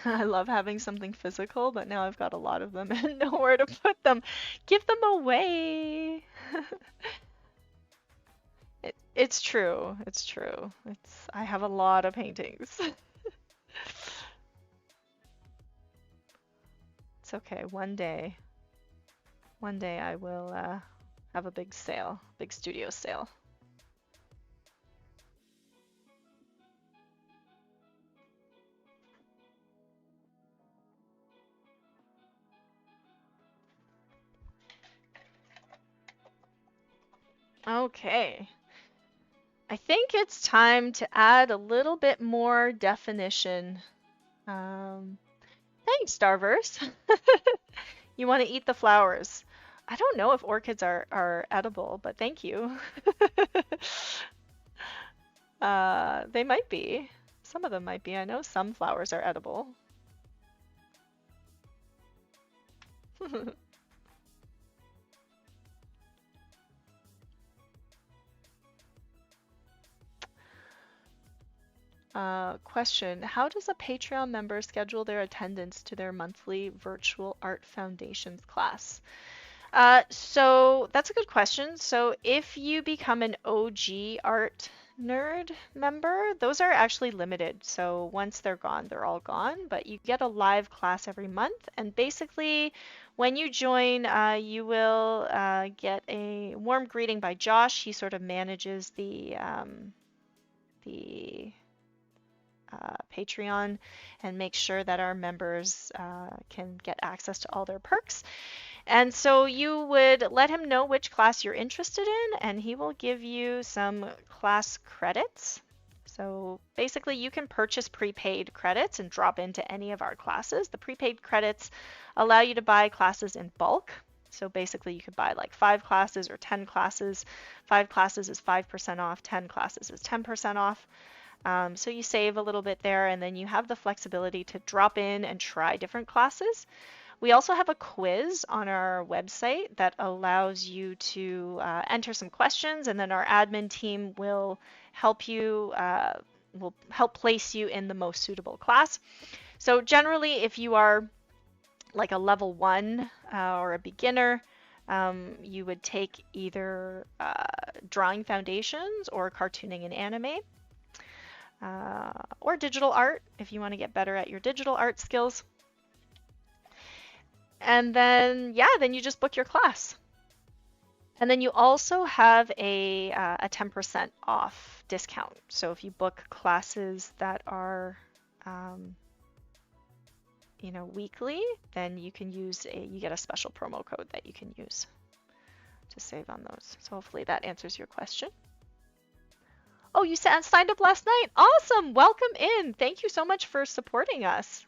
I love having something physical, but now I've got a lot of them and nowhere to put them. Give them away. It's true. It's true. I have a lot of paintings. It's okay. One day I will have a big sale, big studio sale. Okay. I think it's time to add a little bit more definition. Um, Thanks, Starverse. You want to eat the flowers. I don't know if orchids are edible, but thank you. They might be. Some of them might be. I know some flowers are edible. Question: how does a Patreon member schedule their attendance to their monthly virtual art foundations class? So that's a good question. So if you become an OG art nerd member, those are actually limited. So once they're gone, they're all gone. But you get a live class every month, and basically, when you join, you will get a warm greeting by Josh. He sort of manages the Patreon and makes sure that our members can get access to all their perks. And so you would let him know which class you're interested in, and he will give you some class credits. So basically, you can purchase prepaid credits and drop into any of our classes. The prepaid credits allow you to buy classes in bulk. So basically, you could buy like 5 classes or 10 classes. 5 classes is 5% off, 10 classes is 10% off. So you save a little bit there, and then you have the flexibility to drop in and try different classes. We also have a quiz on our website that allows you to enter some questions, and then our admin team will help you will help place you in the most suitable class. So generally, if you are like a level 1 or a beginner, you would take either drawing foundations or cartooning and anime, or digital art if you want to get better at your digital art skills. And then, yeah, then you just book your class. And then you also have a 10% off discount. So if you book classes that are, you know, weekly, then you can use you get a special promo code that you can use to save on those. So hopefully that answers your question. Oh, you signed up last night. Awesome. Welcome in. Thank you so much for supporting us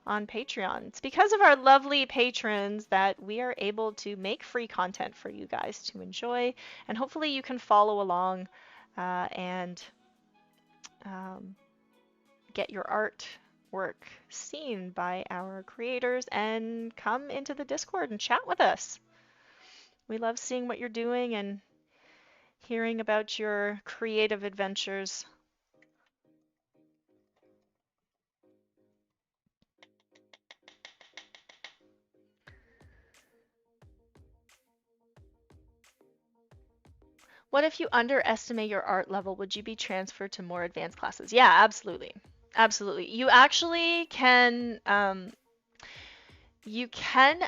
on Patreon. It's because of our lovely patrons that we are able to make free content for you guys to enjoy, and hopefully you can follow along and get your artwork seen by our creators and come into the Discord and chat with us. We love seeing what you're doing and hearing about your creative adventures. What if you underestimate your art level? Would you be transferred to more advanced classes? Yeah, absolutely. Absolutely. You actually can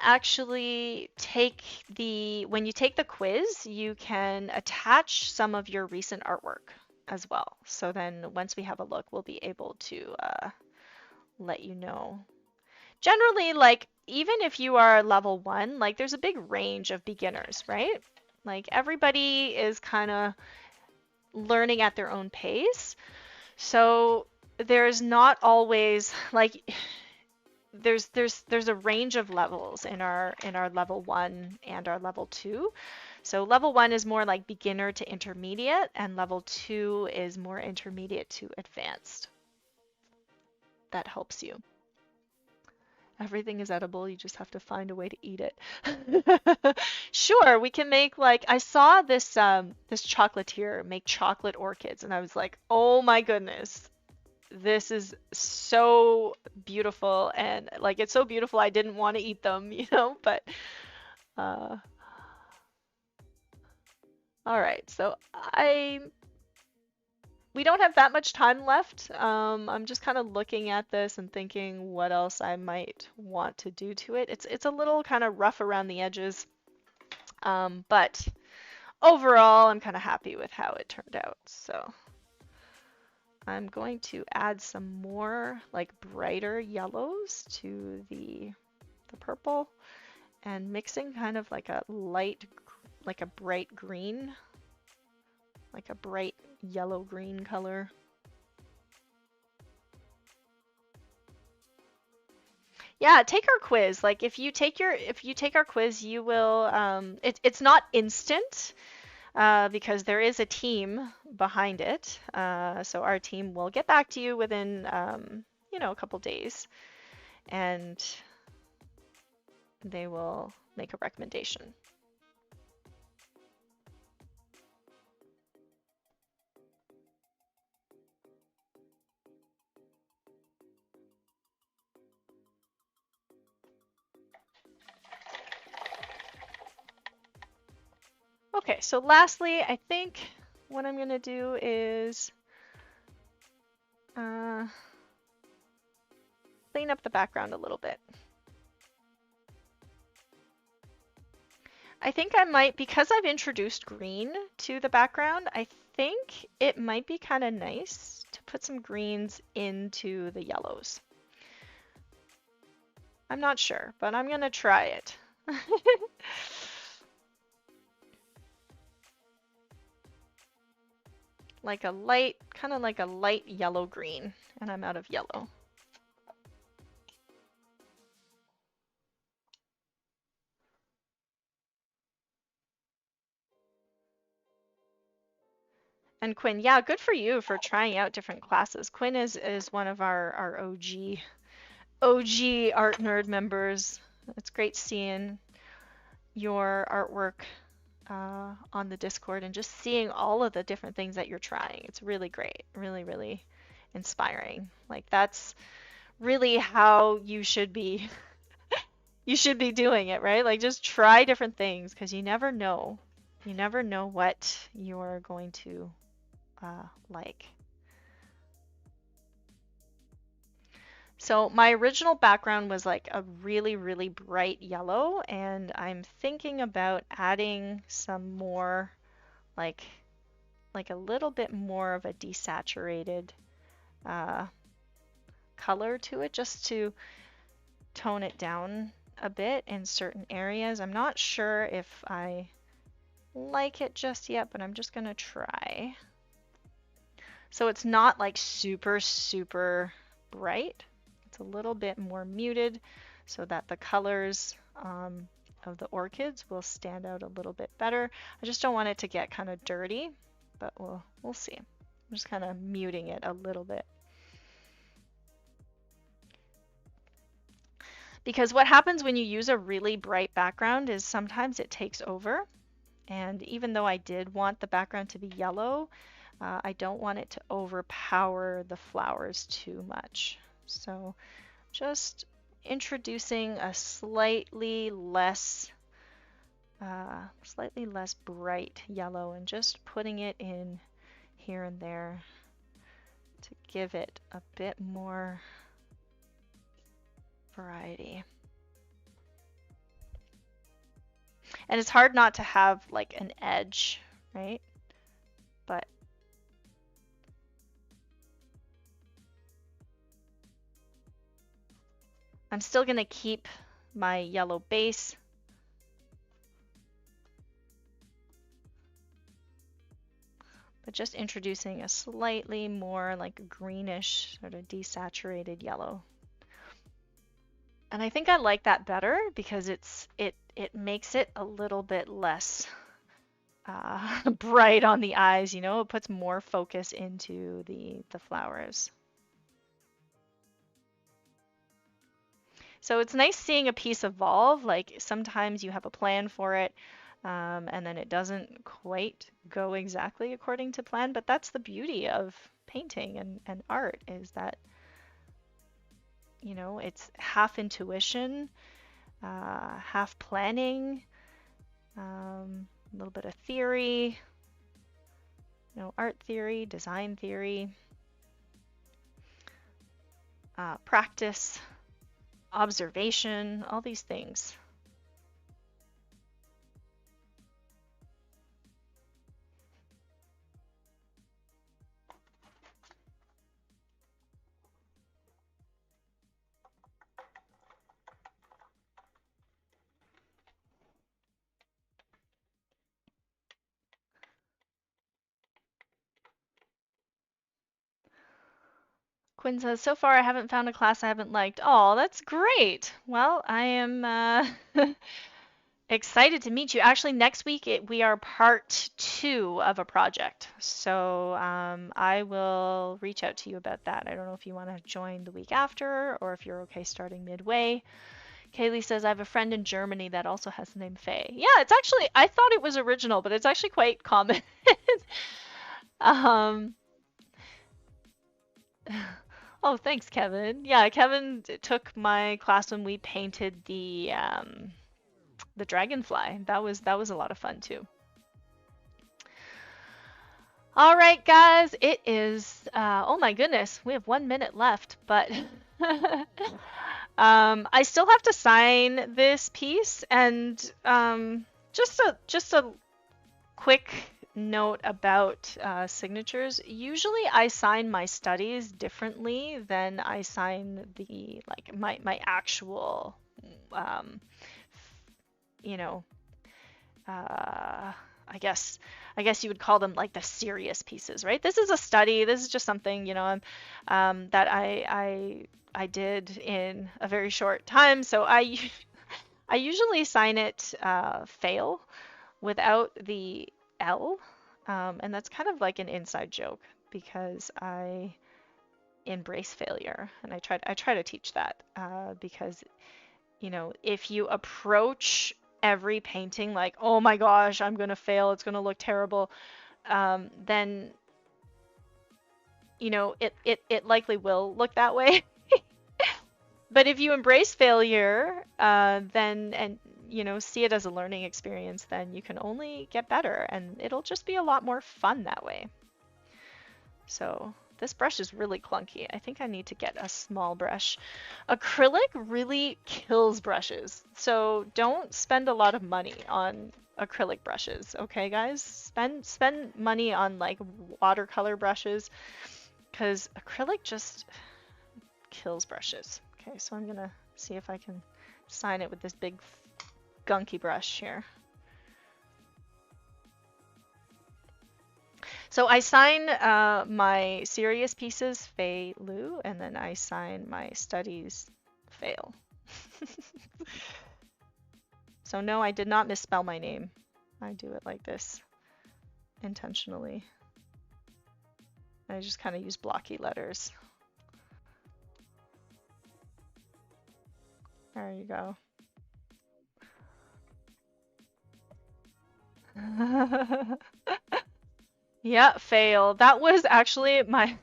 actually take when you take the quiz, you can attach some of your recent artwork as well. So then once we have a look, we'll be able to let you know. Generally, like, even if you are level 1, like, there's a big range of beginners, right? Like, everybody is kind of learning at their own pace. So there's not always, like, there's a range of levels in our level 1 and our level 2. So level 1 is more like beginner to intermediate, and level 2 is more intermediate to advanced. That helps you. Everything is edible, you just have to find a way to eat it. Sure, we can make, like, I saw this this chocolatier make chocolate orchids, and I was like, oh my goodness, this is so beautiful, and like, it's so beautiful I didn't want to eat them, you know, but all right, so we don't have that much time left. I'm just kind of looking at this and thinking what else I might want to do to it. It's a little kind of rough around the edges, but overall I'm kind of happy with how it turned out. So I'm going to add some more like brighter yellows to the purple, and mixing kind of like a light, like a bright green, like a bright yellow green color. Yeah, take our quiz. Like, if you take our quiz, you will it's not instant because there is a team behind it. So our team will get back to you within you know, a couple days, and they will make a recommendation. Okay, so lastly, I think what I'm gonna do is clean up the background a little bit. I think I might, because I've introduced green to the background, I think it might be kind of nice to put some greens into the yellows. I'm not sure, but I'm gonna try it. Like a light, kind of like a light yellow green, and I'm out of yellow. And Quinn, yeah, good for you for trying out different classes. Quinn is one of our OG art nerd members. It's great seeing your artwork on the Discord and just seeing all of the different things that you're trying. It's really great. Really, really inspiring. Like that's really how you should be doing it, right? Like just try different things because you never know. You never know what you're going to like. So my original background was like a really, really bright yellow, and I'm thinking about adding some more like a little bit more of a desaturated uh, color to it just to tone it down a bit in certain areas. I'm not sure if I like it just yet, but I'm just gonna try. So it's not like super, super bright. It's a little bit more muted so that the colors of the orchids will stand out a little bit better. I just don't want it to get kind of dirty, but we'll see. I'm just kind of muting it a little bit. Because what happens when you use a really bright background is sometimes it takes over. And even though I did want the background to be yellow, I don't want it to overpower the flowers too much. So just introducing a slightly less bright yellow and just putting it in here and there to give it a bit more variety. And it's hard not to have like an edge, right? But I'm still going to keep my yellow base. But just introducing a slightly more like greenish sort of desaturated yellow. And I think I like that better because it makes it a little bit less bright on the eyes, you know, it puts more focus into the flowers. So it's nice seeing a piece evolve. Like sometimes you have a plan for it, and then it doesn't quite go exactly according to plan. But that's the beauty of painting and art is that, you know, it's half intuition, half planning, a little bit of theory, you know, art theory, design theory, practice, observation, all these things. Quinn says, so far I haven't found a class I haven't liked. Oh, that's great. Well, I am excited to meet you. Actually, next week we are part 2 of a project. So I will reach out to you about that. I don't know if you want to join the week after or if you're okay starting midway. Kaylee says, I have a friend in Germany that also has the name Fei. Yeah, it's actually, I thought it was original, but it's actually quite common. um, Oh, thanks, Kevin. Yeah, Kevin took my class when we painted the dragonfly. That was a lot of fun too. All right, guys, it is oh my goodness, we have 1 minute left, but I still have to sign this piece, and just a quick note about signatures. Usually I sign my studies differently than I sign the like my actual you know I guess you would call them like the serious pieces, right? This is a study. This is just something, you know, that I did in a very short time. So I usually sign it fail without the L, and that's kind of like an inside joke because I embrace failure, and I try to teach that because, you know, if you approach every painting like, oh my gosh, I'm gonna fail, it's gonna look terrible, then you know, it likely will look that way. But if you embrace failure, then and you know, see it as a learning experience, then you can only get better, and it'll just be a lot more fun that way. So this brush is really clunky. I think I need to get a small brush. Acrylic really kills brushes, so don't spend a lot of money on acrylic brushes, okay, guys? Spend money on like watercolor brushes, because acrylic just kills brushes. Okay, so I'm gonna see if I can sign it with this big gunky brush here. So I sign my serious pieces Fei Lu, and then I sign my studies Fail. So no, I did not misspell my name. I do it like this intentionally. I just kind of use blocky letters. There you go. Yeah, fail. That was actually my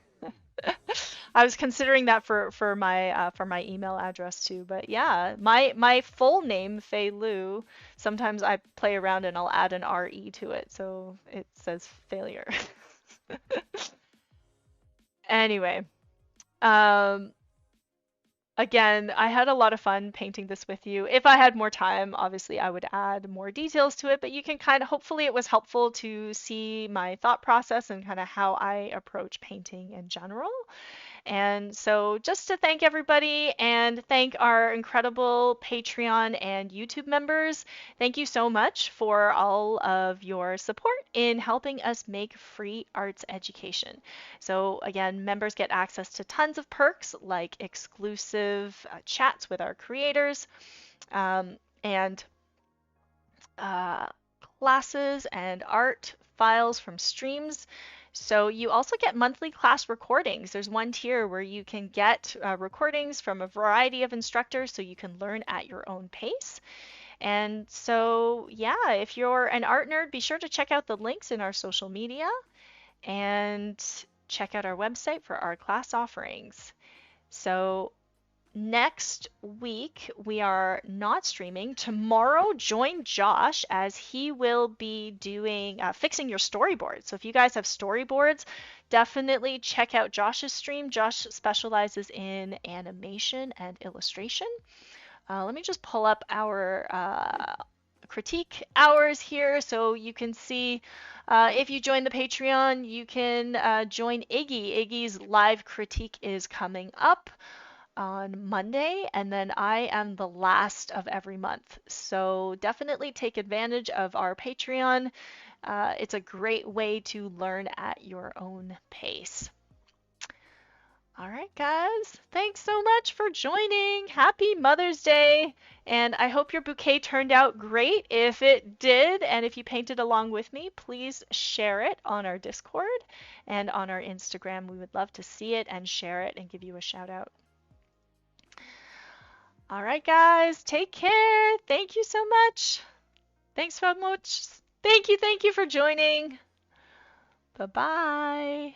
I was considering that for my email address too, but yeah, my full name Fei Lu. Sometimes I play around and I'll add an RE to it, so it says failure. Anyway, um, again, I had a lot of fun painting this with you. If I had more time, obviously I would add more details to it, but you can kind of, hopefully it was helpful to see my thought process and kind of how I approach painting in general. And so, just to thank everybody and thank our incredible Patreon and YouTube members, thank you so much for all of your support in helping us make free arts education. So, again, members get access to tons of perks like exclusive chats with our creators and uh, classes and art files from streams. So you also get monthly class recordings. There's one tier where you can get recordings from a variety of instructors so you can learn at your own pace. And so, yeah, if you're an art nerd, be sure to check out the links in our social media and check out our website for our class offerings. So next week, we are not streaming. Tomorrow, join Josh as he will be doing fixing your storyboards. So if you guys have storyboards, definitely check out Josh's stream. Josh specializes in animation and illustration. Let me just pull up our critique hours here so you can see if you join the Patreon, you can join Iggy. Iggy's live critique is coming up on Monday, and then I am the last of every month. So definitely take advantage of our Patreon. It's a great way to learn at your own pace. All right, guys, thanks so much for joining. Happy Mother's Day. And I hope your bouquet turned out great. If it did, and if you painted along with me, please share it on our Discord and on our Instagram. We would love to see it and share it and give you a shout out. All right, guys, take care. Thank you so much. Thanks so much. Thank you for joining. Bye-bye.